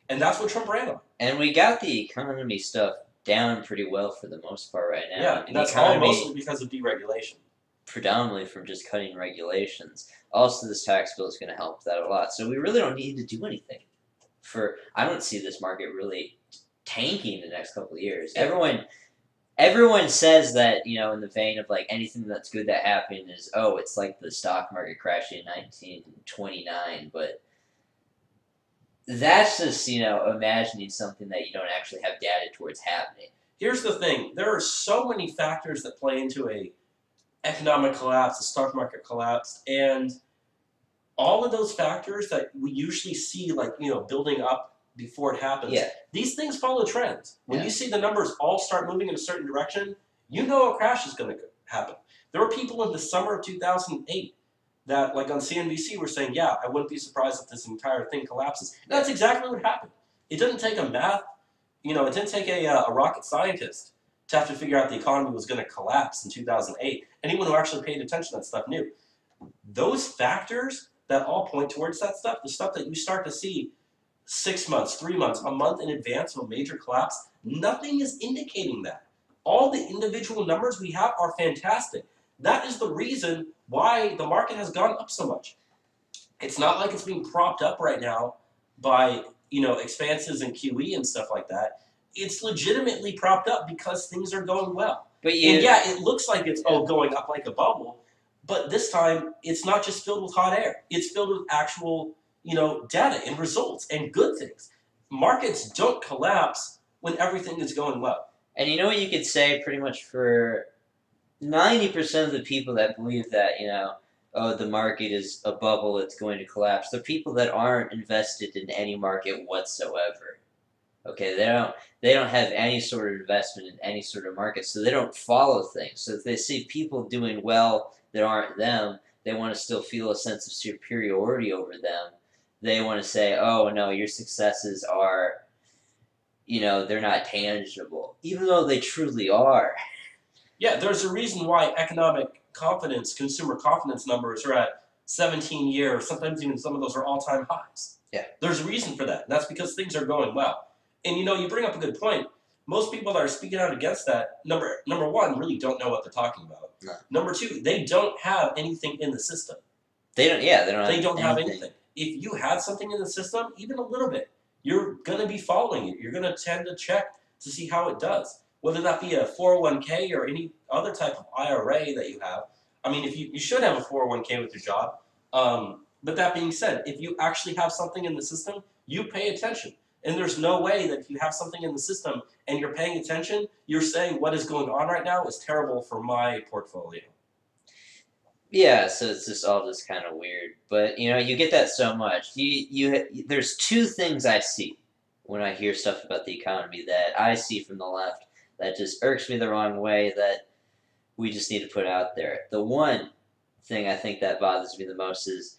And that's what Trump ran on. And we got the economy stuff down pretty well for the most part right now. Yeah, and that's all mostly because of deregulation. Predominantly from just cutting regulations. Also, this tax bill is going to help that a lot. So we really don't need to do anything. I don't see this market really tanking the next couple of years. Yeah. Everyone says that, in the vein of anything that's good that happened is, it's like the stock market crashing in 1929, but that's just, imagining something that you don't actually have data towards happening. Here's the thing. There are so many factors that play into a economic collapse, a stock market collapse, and all of those factors that we usually see, building up before it happens, these things follow trends. When you see the numbers all start moving in a certain direction, a crash is going to happen. There were people in the summer of 2008 that, on CNBC, were saying, yeah, I wouldn't be surprised if this entire thing collapses. And that's exactly what happened. It didn't take a math, it didn't take a rocket scientist to have to figure out the economy was going to collapse in 2008. Anyone who actually paid attention to that stuff knew. Those factors that all point towards that stuff, the stuff that you start to see 6 months, 3 months, a month in advance of a major collapse, nothing is indicating that. All the individual numbers we have are fantastic. That is the reason why the market has gone up so much. It's not like it's being propped up right now by, expanses and QE and stuff like that. It's legitimately propped up because things are going well. But And yeah, it looks like it's going up like a bubble, but this time it's not just filled with hot air. It's filled with actual, data and results and good things. Markets don't collapse when everything is going well. And you know what you could say pretty much for 90% of the people that believe that, oh, the market is a bubble, it's going to collapse. The people that aren't invested in any market whatsoever. Okay, they don't have any sort of investment in any sort of market, so they don't follow things. So if they see people doing well that aren't them, they want to still feel a sense of superiority over them. They want to say, oh no, your successes are, they're not tangible, even though they truly are. Yeah, there's a reason why economic confidence, consumer confidence numbers are at 17-year, sometimes even some of those are all-time highs. Yeah. There's a reason for that, and that's because things are going well. And you bring up a good point. Most people that are speaking out against that, number one, really don't know what they're talking about. No. Number two, they don't have anything in the system. They don't have anything. If you had something in the system, even a little bit, you're going to be following it. You're going to tend to check to see how it does. Whether that be a 401k or any other type of IRA that you have. I mean, if you should have a 401k with your job. But that being said, if you actually have something in the system, you pay attention. And there's no way that if you have something in the system and you're paying attention, you're saying what is going on right now is terrible for my portfolio. Yeah, so it's just all just kind of weird. But, you get that so much. There's two things I see when I hear stuff about the economy that I see from the left that just irks me the wrong way that we just need to put out there. The one thing I think that bothers me the most is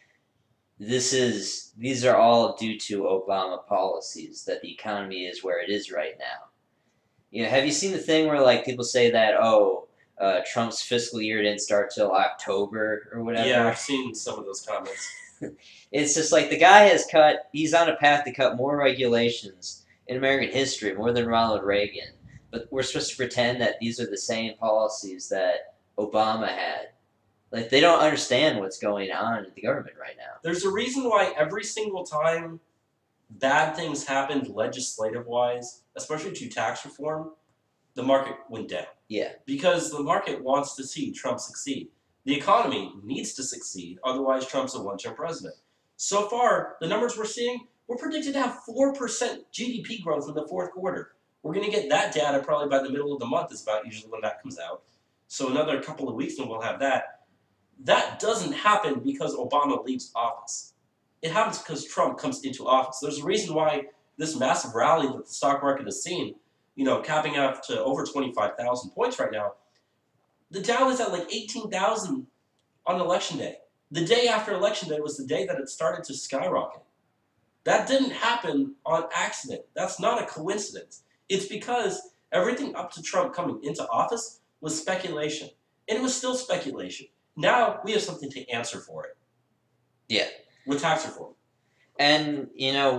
these are all due to Obama policies that the economy is where it is right now. Have you seen the thing where people say that Trump's fiscal year didn't start till October or whatever? Yeah, I've seen some of those comments. It's just the guy he's on a path to cut more regulations in American history, more than Ronald Reagan. But we're supposed to pretend that these are the same policies that Obama had. They don't understand what's going on in the government right now. There's a reason why every single time bad things happened legislative-wise, especially to tax reform, the market went down. Yeah. Because the market wants to see Trump succeed. The economy needs to succeed, otherwise Trump's a one-term president. So far, the numbers we're seeing, we're predicted to have 4% GDP growth in the fourth quarter. We're going to get that data probably by the middle of the month is about usually when that comes out. So another couple of weeks and we'll have that. That doesn't happen because Obama leaves office. It happens because Trump comes into office. There's a reason why this massive rally that the stock market has seen, capping out to over 25,000 points right now, the Dow is at 18,000 on election day. The day after election day was the day that it started to skyrocket. That didn't happen on accident. That's not a coincidence. It's because everything up to Trump coming into office was speculation. And it was still speculation. Now we have something to answer for it. Yeah. With tax reform. And,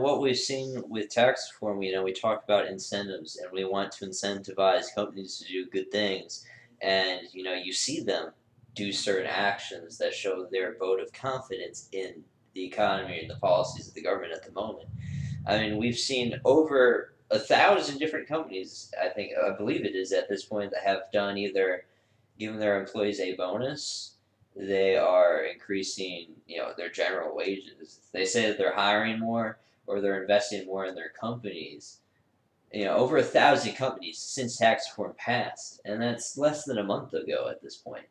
what we've seen with tax reform, we talk about incentives, and we want to incentivize companies to do good things. And, you see them do certain actions that show their vote of confidence in the economy and the policies of the government at the moment. I mean, we've seen over 1,000 different companies, I believe it is at this point, that have done either given their employees a bonus, they are increasing, their general wages. They say that they're hiring more or they're investing more in their companies. Over 1,000 companies since tax reform passed, and that's less than a month ago at this point.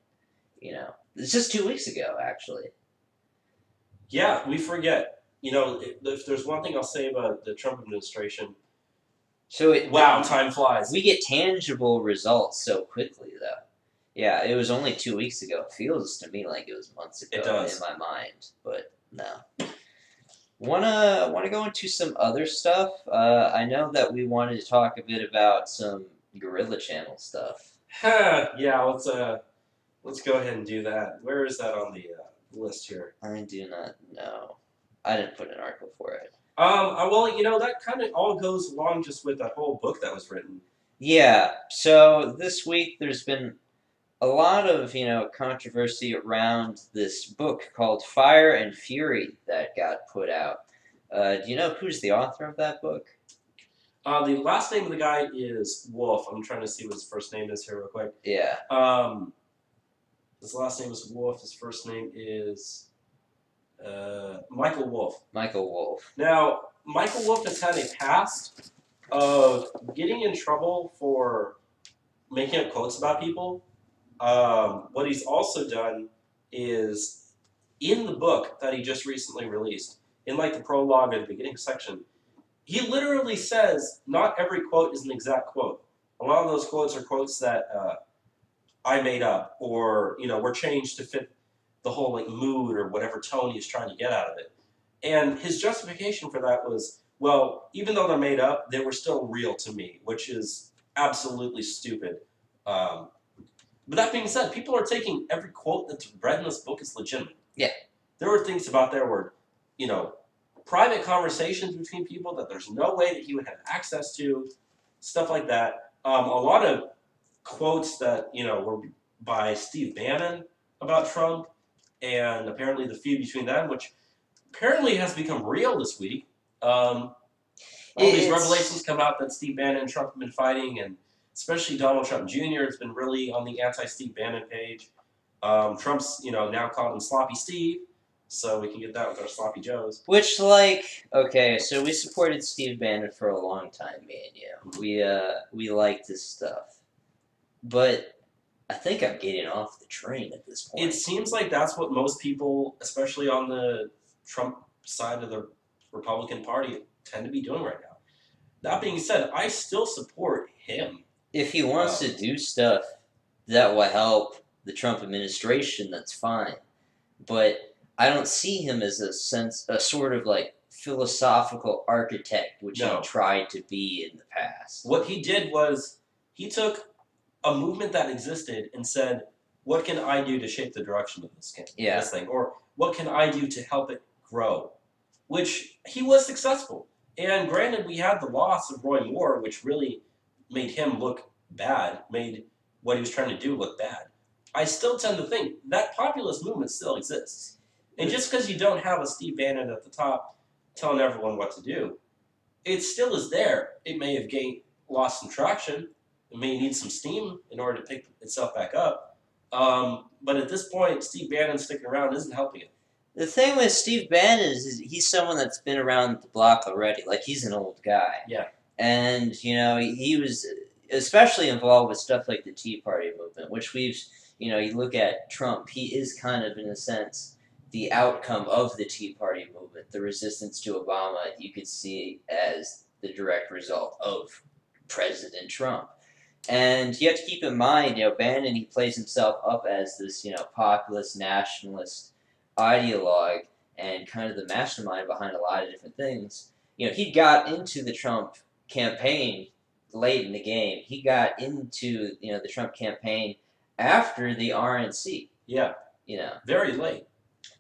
It's just 2 weeks ago, actually. Yeah, we forget. If there's one thing I'll say about the Trump administration, time flies. We get tangible results so quickly, though. Yeah, it was only 2 weeks ago. It feels to me like it was months ago in my mind, but no. Wanna go into some other stuff? I know that we wanted to talk a bit about some Gorilla Channel stuff. Yeah, let's go ahead and do that. Where is that on the list here? I do not know. I didn't put an article for it. Well, that kind of all goes along just with that whole book that was written. Yeah. So this week there's been a lot of controversy around this book called Fire and Fury that got put out. Do you know who's the author of that book? The last name of the guy is Wolf. I'm trying to see what his first name is here real quick. Yeah. His last name is Wolf. His first name is Michael Wolf. Michael Wolf. Now, Michael Wolf has had a past of getting in trouble for making up quotes about people. What he's also done is, in the book that he just recently released, in like the prologue or the beginning section, he literally says not every quote is an exact quote. A lot of those quotes are quotes that I made up, or were changed to fit the whole like mood or whatever tone he's trying to get out of it. And his justification for that was, well, even though they're made up, they were still real to me, which is absolutely stupid. But that being said, people are taking every quote that's read in this book as legitimate. Yeah. There were things about there where, private conversations between people that there's no way that he would have access to, stuff like that. A lot of quotes that, were by Steve Bannon about Trump, and apparently the feud between them, which apparently has become real this week. All these revelations come out that Steve Bannon and Trump have been fighting, and especially Donald Trump Jr. has been really on the anti-Steve Bannon page. Trump's, now called him Sloppy Steve, so we can get that with our Sloppy Joes. Which, okay, so we supported Steve Bannon for a long time, me and you. We liked his stuff. But I think I'm getting off the train at this point. It seems like that's what most people, especially on the Trump side of the Republican Party, tend to be doing right now. That being said, I still support him. If he wants to do stuff that will help the Trump administration, that's fine. But I don't see him as a sort of like philosophical architect, which he tried to be in the past. What he did was he took a movement that existed and said, what can I do to shape the direction of this thing? Or what can I do to help it grow? Which he was successful. And granted, we had the loss of Roy Moore, which really made him look bad, made what he was trying to do look bad. I still tend to think that populist movement still exists. And just because you don't have a Steve Bannon at the top telling everyone what to do, it still is there. It may have lost some traction. It may need some steam in order to pick itself back up. But at this point, Steve Bannon sticking around isn't helping it. The thing with Steve Bannon is he's someone that's been around the block already. Like, he's an old guy. Yeah. And, he was especially involved with stuff like the Tea Party movement, which you look at Trump, he is kind of, in a sense, the outcome of the Tea Party movement. The resistance to Obama, you could see as the direct result of President Trump. And you have to keep in mind, Bannon, he plays himself up as this, populist, nationalist ideologue and kind of the mastermind behind a lot of different things. He got into the Trump campaign late in the game. He got into, the Trump campaign after the RNC. Yeah. Very late.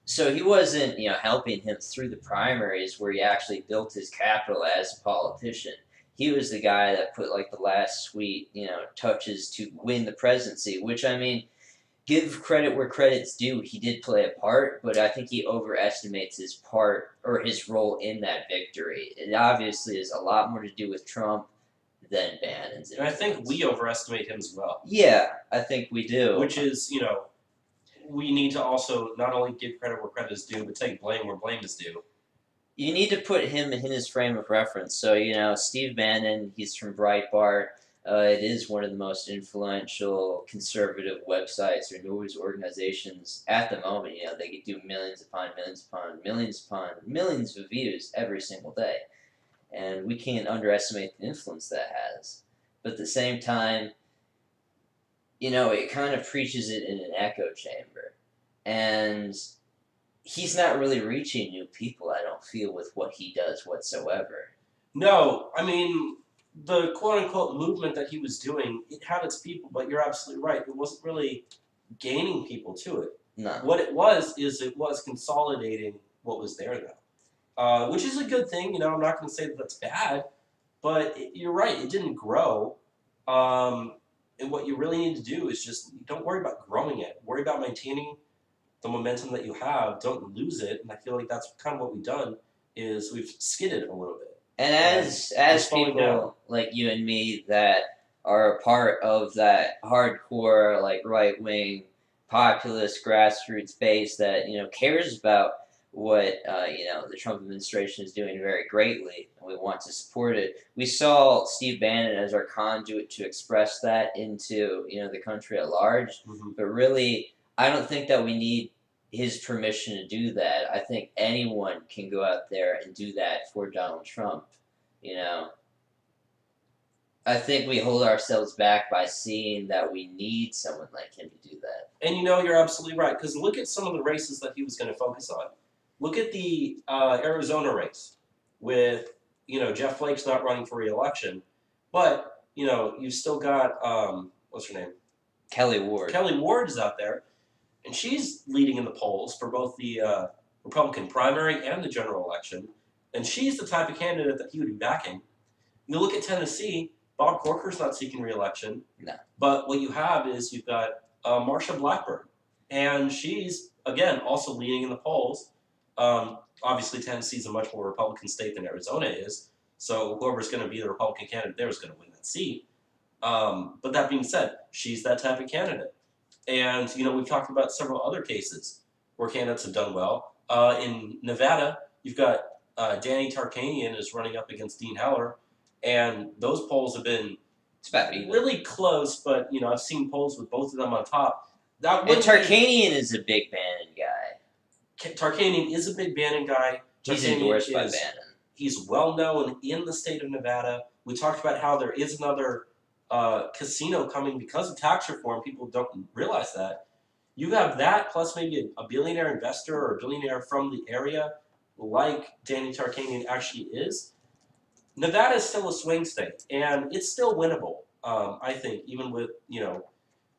So he wasn't, helping him through the primaries where he actually built his capital as a politician. He was the guy that put, the last sweet, touches to win the presidency, which, give credit where credit's due. He did play a part, but I think he overestimates his part or his role in that victory. It obviously is a lot more to do with Trump than Bannon's. And I think we overestimate him as well. Yeah, I think we do. Which is, we need to also not only give credit where credit is due, but take blame where blame is due. You need to put him in his frame of reference. So, Steve Bannon, he's from Breitbart. It is one of the most influential conservative websites or news organizations at the moment. They do millions upon millions of views every single day. And we can't underestimate the influence that has. But at the same time, it kind of preaches it in an echo chamber. And he's not really reaching new people, I don't feel, with what he does whatsoever. No, I mean, the quote-unquote movement that he was doing, it had its people, but you're absolutely right. It wasn't really gaining people to it. No. What it was is it was consolidating what was there, though. Which is a good thing. I'm not going to say that that's bad, but you're right. It didn't grow. And what you really need to do is just don't worry about growing it. Worry about maintaining the momentum that you have. Don't lose it. And I feel like that's kind of what we've done is we've skidded a little bit. And as people like you and me that are a part of that hardcore, like, right-wing populist grassroots base that cares about what the Trump administration is doing very greatly, and we want to support it. We saw Steve Bannon as our conduit to express that into the country at large. Mm-hmm. But really, I don't think that we need his permission to do that. I think anyone can go out there and do that for Donald Trump. I think we hold ourselves back by seeing that we need someone like him to do that. And you're absolutely right, because look at some of the races that he was going to focus on. Look at the Arizona race with, Jeff Flake's not running for re-election, but, you've still got, what's her name? Kelly Ward. Kelly Ward is out there, and she's leading in the polls for both the Republican primary and the general election, and she's the type of candidate that he would be backing. You look at Tennessee, Bob Corker's not seeking re-election. No. But what you have is you've got Marsha Blackburn, and she's, again, also leading in the polls. Obviously, Tennessee's a much more Republican state than Arizona is, so whoever's going to be the Republican candidate there is going to win that seat. But that being said, she's that type of candidate. And, we've talked about several other cases where candidates have done well. In Nevada, you've got Danny Tarkanian is running up against Dean Heller, and those polls have been really close, but, I've seen polls with both of them on top. And Tarkanian is a big Bannon guy. Tarkanian is a big Bannon guy. He's endorsed by Bannon. He's well known in the state of Nevada. We talked about how there is another casino coming because of tax reform. People don't realize that. You have that plus maybe a billionaire investor or a billionaire from the area like Danny Tarkanian actually is. Nevada is still a swing state, and it's still winnable, I think, even with,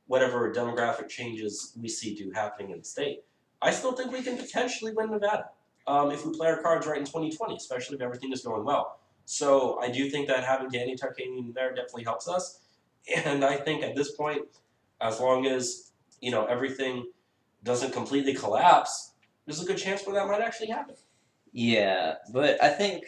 whatever demographic changes we see do happening in the state. I still think we can potentially win Nevada if we play our cards right in 2020, especially if everything is going well. So I do think that having Danny Tarkanian there definitely helps us. And I think at this point, as long as, everything doesn't completely collapse, there's a good chance where that might actually happen. Yeah, but I think,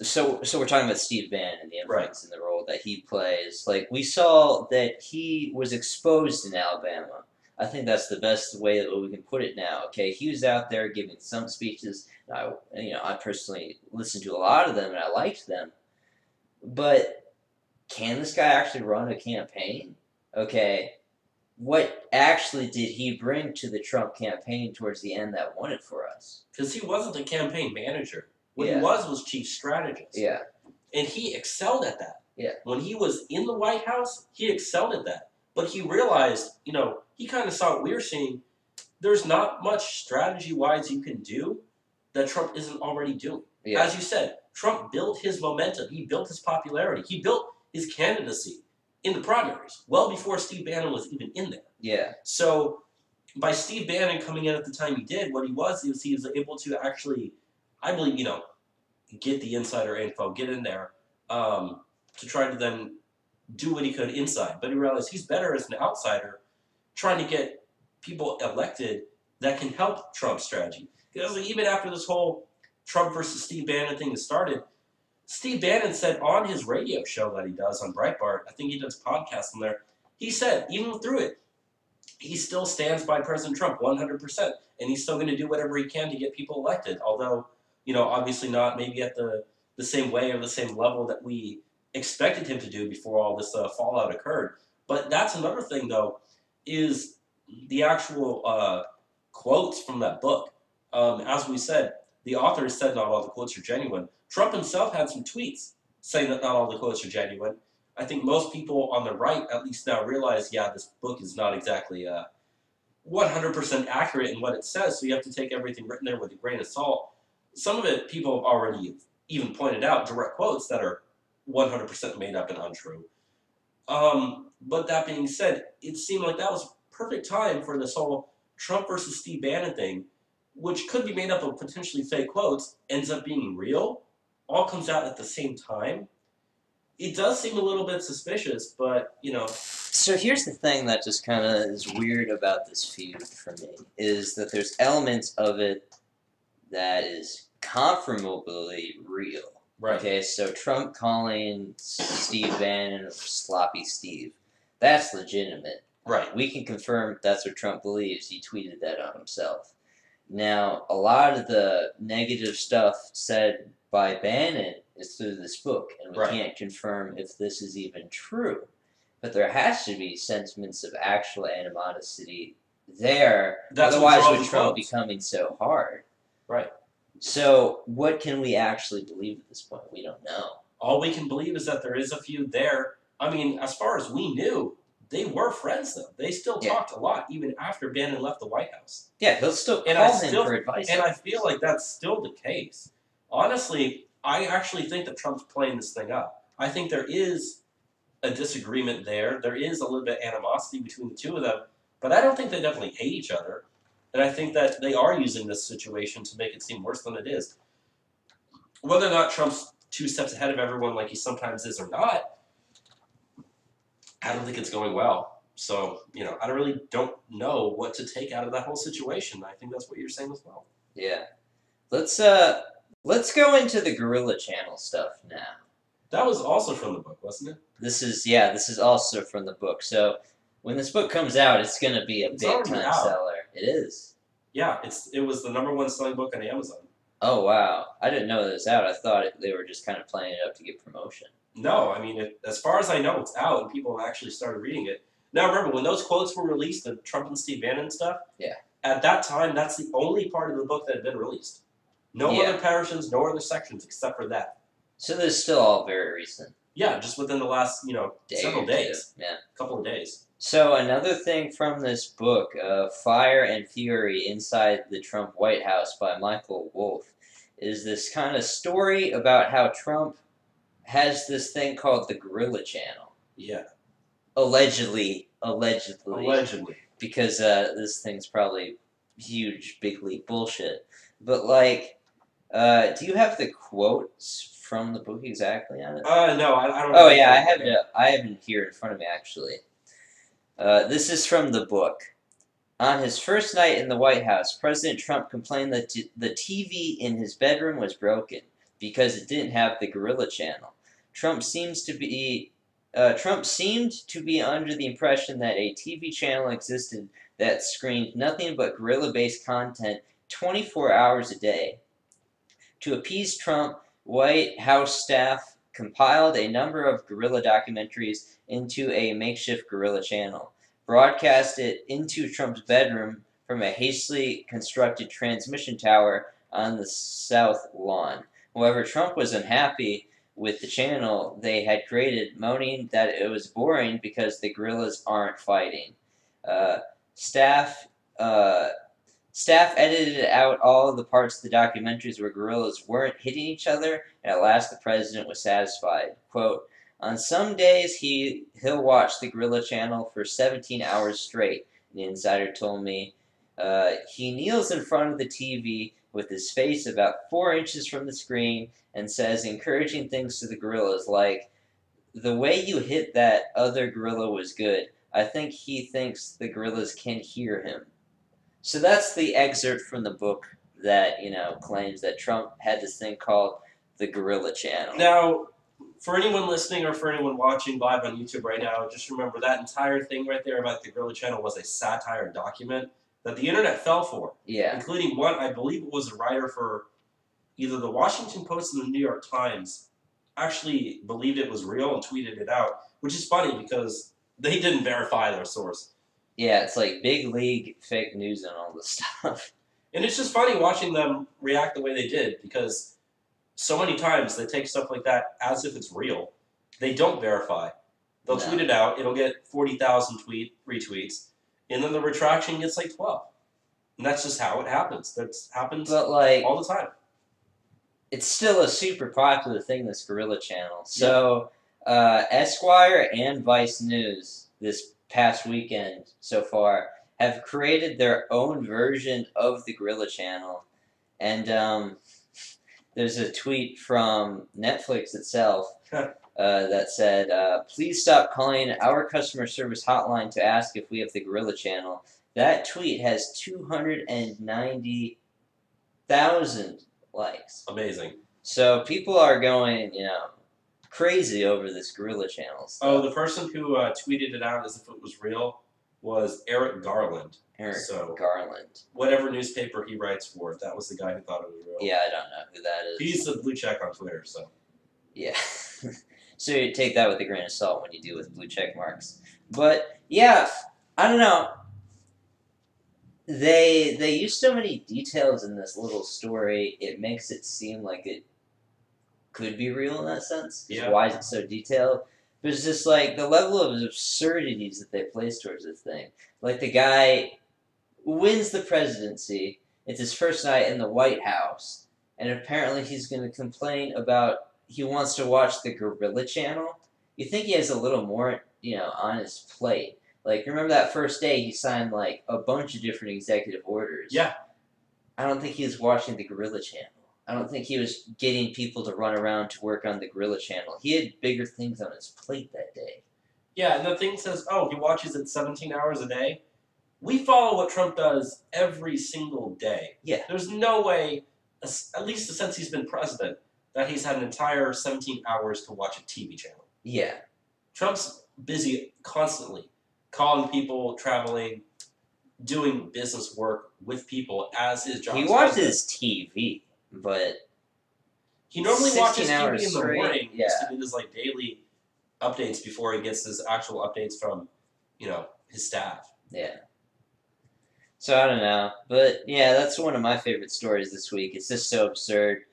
so we're talking about Steve Bannon and the influence in the role that he plays. Like, we saw that he was exposed in Alabama. I think that's the best way that we can put it now. Okay, he was out there giving some speeches. I personally listened to a lot of them and I liked them. But can this guy actually run a campaign? Okay, what actually did he bring to the Trump campaign towards the end that won it for us? Because he wasn't a campaign manager. What he was chief strategist. Yeah. And he excelled at that. Yeah. When he was in the White House, he excelled at that. But he realized, he kind of saw what we were seeing. There's not much strategy-wise you can do that Trump isn't already doing. Yeah. As you said, Trump built his momentum. He built his popularity. He built his candidacy in the primaries well before Steve Bannon was even in there. Yeah. So by Steve Bannon coming in at the time he did, what he was able to actually, I believe, get the insider info, get in there to try to then do what he could inside. But he realized he's better as an outsider trying to get people elected that can help Trump's strategy. Because even after this whole Trump versus Steve Bannon thing has started, Steve Bannon said on his radio show that he does on Breitbart, I think he does podcasts on there, he said, even through it, he still stands by President Trump 100%, and he's still going to do whatever he can to get people elected, although, obviously not maybe at the same way or the same level that we expected him to do before all this fallout occurred. But that's another thing, though, is the actual quotes from that book. As we said, the author said not all the quotes are genuine. Trump himself had some tweets saying that not all the quotes are genuine. I think most people on the right at least now realize, yeah, this book is not exactly 100% accurate in what it says, so you have to take everything written there with a grain of salt. Some of it, people have already even pointed out direct quotes that are 100% made up and untrue. But that being said, it seemed like that was perfect time for this whole Trump versus Steve Bannon thing, which could be made up of potentially fake quotes, ends up being real, all comes out at the same time. It does seem a little bit suspicious, but, you know. So here's the thing that just kind of is weird about this feud for me, is that there's elements of it that is confirmably real. Right. Okay, so Trump calling Steve Bannon sloppy Steve, that's legitimate. Right. We can confirm that's what Trump believes. He tweeted that on himself. Now, a lot of the negative stuff said by Bannon is through this book, and we can't confirm if this is even true. But there has to be sentiments of actual animosity there. Otherwise, would Trump becoming so hard? Right. So, what can we actually believe at this point? We don't know. All we can believe is that there is a feud there. I mean, as far as we knew, they were friends, though. They still talked a lot, even after Bannon left the White House. Yeah, he'll still call him for advice. And I feel like that's still the case. Honestly, I actually think that Trump's playing this thing up. I think there is a disagreement there. There is a little bit of animosity between the two of them, but I don't think they definitely hate each other. And I think that they are using this situation to make it seem worse than it is. Whether or not Trump's 2 steps ahead of everyone like he sometimes is or not, I don't think it's going well. So, you know, I really don't know what to take out of that whole situation. I think that's what you're saying as well. Yeah. Let's go into the Gorilla Channel stuff now. That was also from the book, wasn't it? This is also from the book. So when this book comes out, it's going to be a big time seller. It is. Yeah, it was the #1 selling book on Amazon. Oh wow, I didn't know it was out. I thought they were just kind of playing it up to get promotion. No, I mean, as far as I know, it's out and people have actually started reading it. Now remember, when those quotes were released, the Trump and Steve Bannon stuff. Yeah. At that time, that's the only part of the book that had been released. No other portions, no other sections except for that. So this is still all very recent. Yeah, just within the last, several days. Yeah. Couple of days. So another thing from this book, Fire and Fury Inside the Trump White House by Michael Wolff, is this kind of story about how Trump has this thing called the Gorilla Channel. Yeah. Allegedly. Because this thing's probably huge, big league bullshit. But do you have the quotes from the book exactly on it? No, I don't. Oh yeah, I have it here in front of me actually. This is from the book. On his first night in the White House, President Trump complained that the TV in his bedroom was broken because it didn't have the Gorilla Channel. Trump seemed to be under the impression that a TV channel existed that screened nothing but Gorilla-based content 24 hours a day. To appease Trump, White House staff compiled a number of guerrilla documentaries into a makeshift Gorilla Channel, broadcast it into Trump's bedroom from a hastily constructed transmission tower on the South Lawn. However, Trump was unhappy with the channel they had created, moaning that it was boring because the guerrillas aren't fighting. Staff edited out all of the parts of the documentaries where guerrillas weren't hitting each other, and at last the president was satisfied. Quote, on some days he'll watch the Gorilla Channel for 17 hours straight, the insider told me. He kneels in front of the TV with his face about 4 inches from the screen and says encouraging things to the gorillas like, the way you hit that other gorilla was good. I think he thinks the gorillas can hear him. So that's the excerpt from the book that, claims that Trump had this thing called the Gorilla Channel. Now, for anyone listening or for anyone watching live on YouTube right now, just remember that entire thing right there about the Gorilla Channel was a satire document that the internet fell for. Yeah. Including one, I believe it was a writer for either the Washington Post or the New York Times, actually believed it was real and tweeted it out, which is funny because they didn't verify their source. Yeah, it's like big league fake news and all this stuff. And it's just funny watching them react the way they did because so many times they take stuff like that as if it's real. They don't verify. They'll tweet it out. It'll get 40,000 retweets. and then the retraction gets like 12. And that's just how it happens. That happens But like, all the time. it's still a super popular thing, this Gorilla Channel. So, Esquire and Vice News this past weekend so far have created their own version of the Gorilla Channel. And there's a tweet from Netflix itself that said, please stop calling our customer service hotline to ask if we have the Gorilla Channel. That tweet has 290,000 likes. Amazing. So people are going, crazy over this Gorilla Channel stuff. Oh, the person who tweeted it out as if it was real was Eric Garland. Garland. Whatever newspaper he writes for, that was the guy who thought it was real. Yeah, I don't know who that is. He's the blue check on Twitter, so. Yeah. So you take that with a grain of salt when you deal with blue check marks. But, yeah, I don't know. They use so many details in this little story, it makes it seem like it could be real in that sense. Yeah. Why is it so detailed? But it's just like the level of absurdities that they place towards this thing. Like the guy wins the presidency, it's his first night in the White House, and apparently he's going to complain about he wants to watch the Gorilla Channel. You think he has a little more, on his plate. Like, remember that first day he signed, like, a bunch of different executive orders? Yeah. I don't think he was watching the Gorilla Channel. I don't think he was getting people to run around to work on the Gorilla Channel. He had bigger things on his plate that day. Yeah, and the thing says, oh, he watches it 17 hours a day. We follow what Trump does every single day. Yeah. There's no way, at least since he's been president, that he's had an entire 17 hours to watch a TV channel. Yeah. Trump's busy constantly. Calling people, traveling, doing business work with people as his job. He watches TV, but he normally 16 watches TV hours in the straight, morning yeah. just to do his daily updates before he gets his actual updates from, his staff. Yeah. So I don't know, but yeah, that's one of my favorite stories this week. It's just so absurd,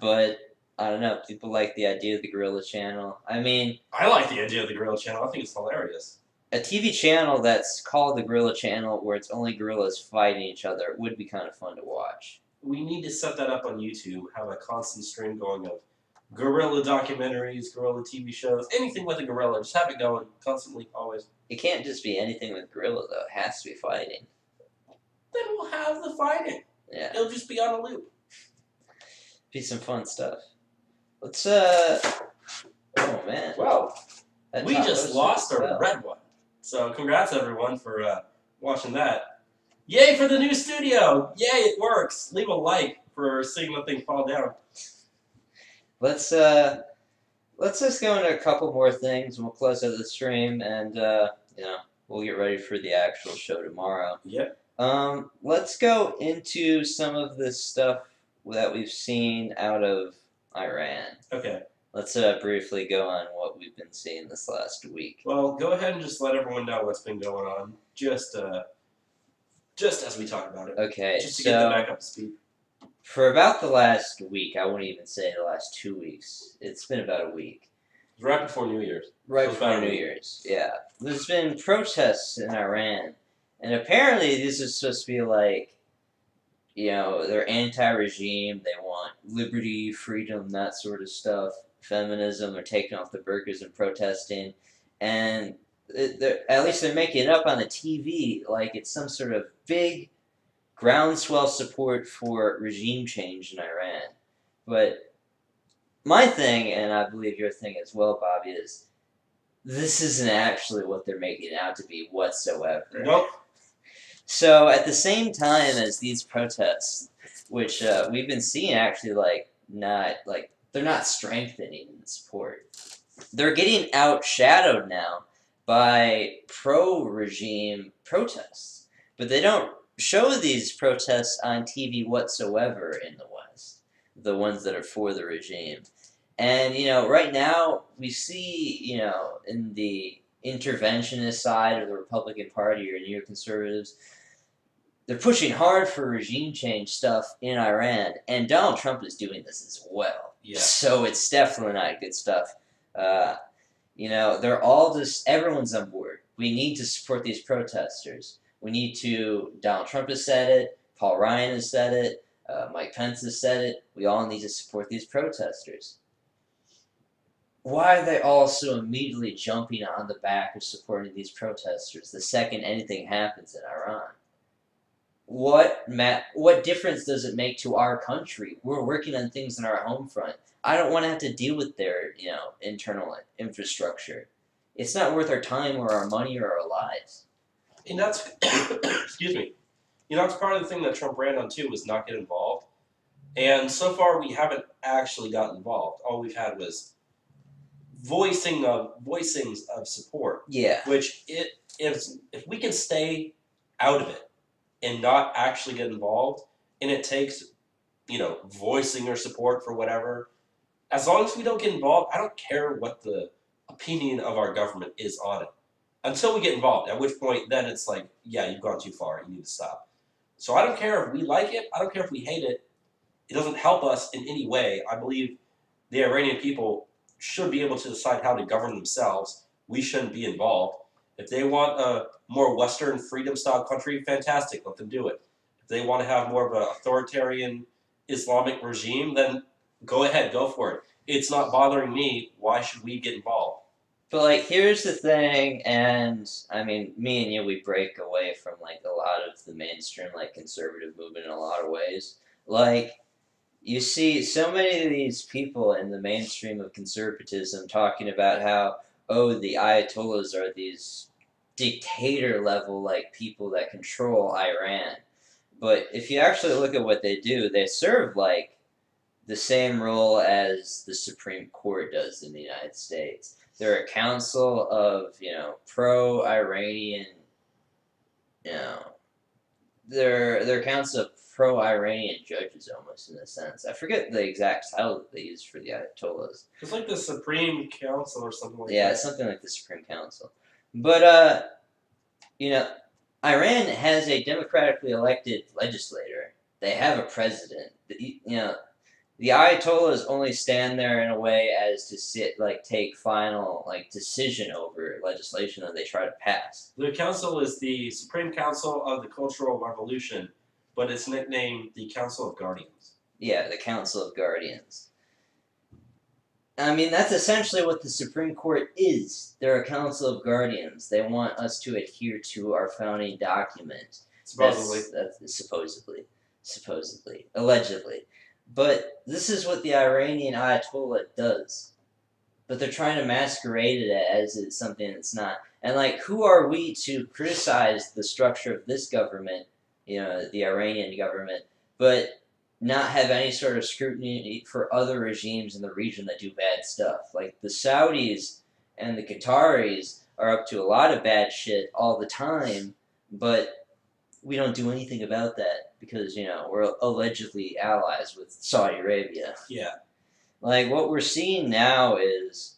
but I don't know. People like the idea of the Gorilla Channel. I mean, I like the idea of the Gorilla Channel. I think it's hilarious. A TV channel that's called the Gorilla Channel, where it's only gorillas fighting each other, would be kind of fun to watch. We need to set that up on YouTube, have a constant stream going of gorilla documentaries, gorilla TV shows, anything with a gorilla. Just have it going constantly, always. It can't just be anything with gorilla, though. It has to be fighting. Then we'll have the fighting. Yeah. It'll just be on a loop. Be some fun stuff. Let's, oh, man. Well, we just lost a well. red one. So congrats, everyone, for watching that. Yay for the new studio! Yay, it works! Leave a like for seeing the thing fall down. Let's just go into a couple more things, and we'll close out the stream, and, we'll get ready for the actual show tomorrow. Yep. Let's go into some of the stuff that we've seen out of Iran. Okay. Let's briefly go on what we've been seeing this last week. Well, go ahead and just let everyone know what's been going on, just as we talk about it. Okay, just to get them back up to speed. For about the last week, I wouldn't even say the last 2 weeks. It's been about a week. Right before New Year's. Right before New Year's, yeah. There's been protests in Iran, and apparently this is supposed to be like, they're anti-regime, they want liberty, freedom, that sort of stuff. Feminism, they're taking off the burqas and protesting, and at least they're making it up on the TV like it's some sort of big groundswell support for regime change in Iran. But my thing, and I believe your thing as well, Bobby, is this isn't actually what they're making it out to be whatsoever. Nope. So at the same time as these protests, which we've been seeing actually they're not strengthening the support. They're getting outshadowed now by pro-regime protests. But they don't show these protests on TV whatsoever in the West, the ones that are for the regime. And, right now we see, in the interventionist side of the Republican Party or neoconservatives, they're pushing hard for regime change stuff in Iran, and Donald Trump is doing this as well. Yeah. So it's definitely not good stuff. They're all everyone's on board. We need to support these protesters. We need to. Donald Trump has said it. Paul Ryan has said it. Mike Pence has said it. We all need to support these protesters. Why are they all so immediately jumping on the back of supporting these protesters the second anything happens in Iran? What difference does it make to our country? We're working on things in our home front. I don't want to have to deal with their, internal infrastructure. It's not worth our time or our money or our lives. And that's, excuse me, that's part of the thing that Trump ran on too, was not get involved. And so far we haven't actually gotten involved. All we've had was voicings of support. Yeah. Which if we can stay out of it and not actually get involved, and it takes, voicing or support for whatever, as long as we don't get involved, I don't care what the opinion of our government is on it. Until we get involved, at which point then it's like, yeah, you've gone too far, you need to stop. So I don't care if we like it, I don't care if we hate it. It doesn't help us in any way. I believe the Iranian people should be able to decide how to govern themselves. We shouldn't be involved. If they want a more Western freedom-style country, fantastic, let them do it. If they want to have more of an authoritarian Islamic regime, then go ahead, go for it. It's not bothering me. Why should we get involved? But here's the thing, and I mean, me and you, we break away from a lot of the mainstream conservative movement in a lot of ways. You see so many of these people in the mainstream of conservatism talking about how, the Ayatollahs are these dictator level people that control Iran. But if you actually look at what they do, they serve the same role as the Supreme Court does in the United States. They're a council of, pro-Iranian, they're a council of pro-Iranian judges almost in a sense. I forget the exact title that they use for the Ayatollahs. It's like the Supreme Council or something like that. Yeah, something like the Supreme Council. But, Iran has a democratically elected legislator. They have a president. The Ayatollahs only stand there in a way as to take final decision over legislation that they try to pass. The council is the Supreme Council of the Cultural Revolution, but it's nicknamed the Council of Guardians. Yeah, the Council of Guardians. I mean, that's essentially what the Supreme Court is. They're a Council of Guardians. They want us to adhere to our founding document. Supposedly. That's supposedly. Allegedly. But this is what the Iranian Ayatollah does. But they're trying to masquerade it as it's something it's not. And who are we to criticize the structure of this government, the Iranian government, but not have any sort of scrutiny for other regimes in the region that do bad stuff? The Saudis and the Qataris are up to a lot of bad shit all the time, but we don't do anything about that because, we're allegedly allies with Saudi Arabia. Yeah. What we're seeing now is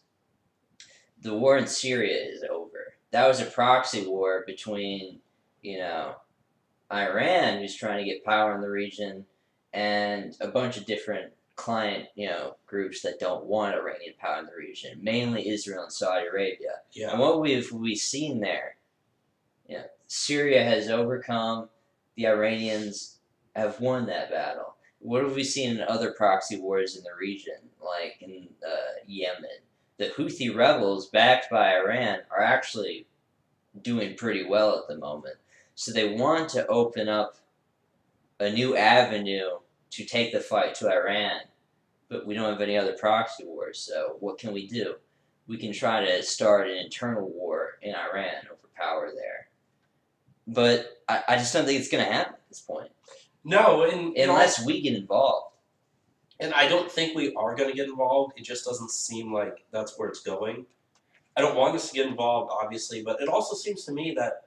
the war in Syria is over. That was a proxy war between, Iran, who's trying to get power in the region, and a bunch of different client, groups that don't want Iranian power in the region, mainly Israel and Saudi Arabia. Yeah. And what we've seen there, Syria has overcome, the Iranians have won that battle. What have we seen in other proxy wars in the region, like in Yemen? The Houthi rebels, backed by Iran, are actually doing pretty well at the moment. So they want to open up a new avenue to take the fight to Iran, but we don't have any other proxy wars, so what can we do? We can try to start an internal war in Iran over power there. But I just don't think it's going to happen at this point. No, unless we get involved. And I don't think we are going to get involved. It just doesn't seem like that's where it's going. I don't want us to get involved, obviously, but it also seems to me that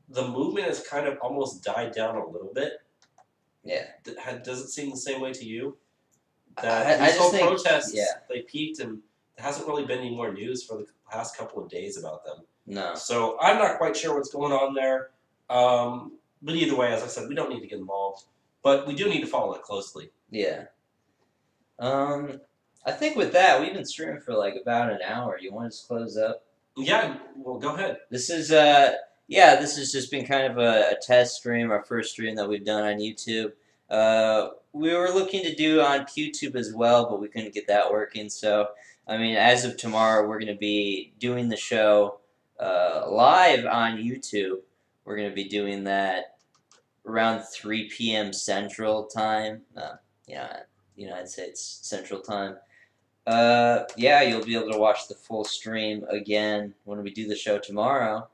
the movement has kind of almost died down a little bit. Yeah. Does it seem the same way to you? That these whole protests, they peaked, and there hasn't really been any more news for the past couple of days about them. No. So I'm not quite sure what's going on there. But either way, as I said, we don't need to get involved. But we do need to follow it closely. Yeah. I think with that, we've been streaming for like about an hour. You want to just close up? Yeah, well, go ahead. This is, yeah, this has just been kind of a test stream, our first stream that we've done on YouTube. We were looking to do on YouTube as well, but we couldn't get that working. So, I mean, as of tomorrow, we're going to be doing the show live on YouTube. We're going to be doing that around 3 p.m. Central Time. Yeah, United States Central Time. Yeah, you'll be able to watch the full stream again when we do the show tomorrow.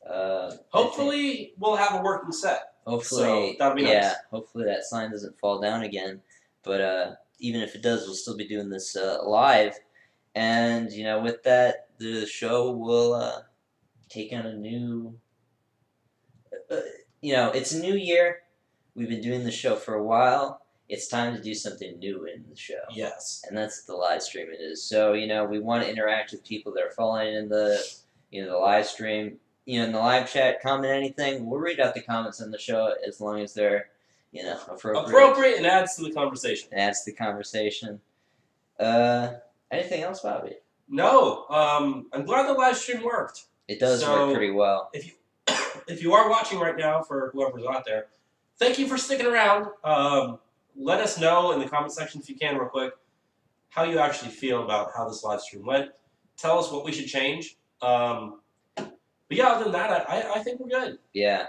Hopefully, we'll have a working set. Hopefully, So that'll be yeah. nice. Hopefully that sign doesn't fall down again. But even if it does, we'll still be doing this live. And with that, the show will take on a new. It's a new year. We've been doing the show for a while. It's time to do something new in the show. Yes. And that's the live stream it is. So, we want to interact with people that are following in the live stream. In the live chat, comment anything. We'll read out the comments on the show as long as they're, appropriate. Appropriate and adds to the conversation. It adds to the conversation. Anything else, Bobby? No. I'm glad the live stream worked. It does work pretty well. If you are watching right now, for whoever's out there, thank you for sticking around. Let us know in the comment section if you can, real quick, how you actually feel about how this live stream went. Tell us what we should change. But yeah, other than that, I think we're good. Yeah.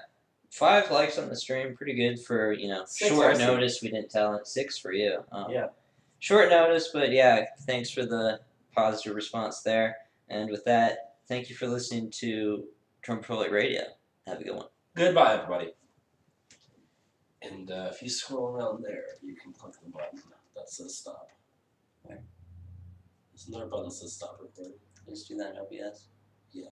5 likes on the stream, pretty good for, 6, short notice. We didn't tell it. 6 for you. Yeah. Short notice, but yeah, thanks for the positive response there. And with that, thank you for listening to Drum Prolate Radio. Have a good one. Goodbye, everybody. And if you scroll around there, you can click the button that says stop. Where? There's another button that says stop recording. Just do that in OBS. Yeah.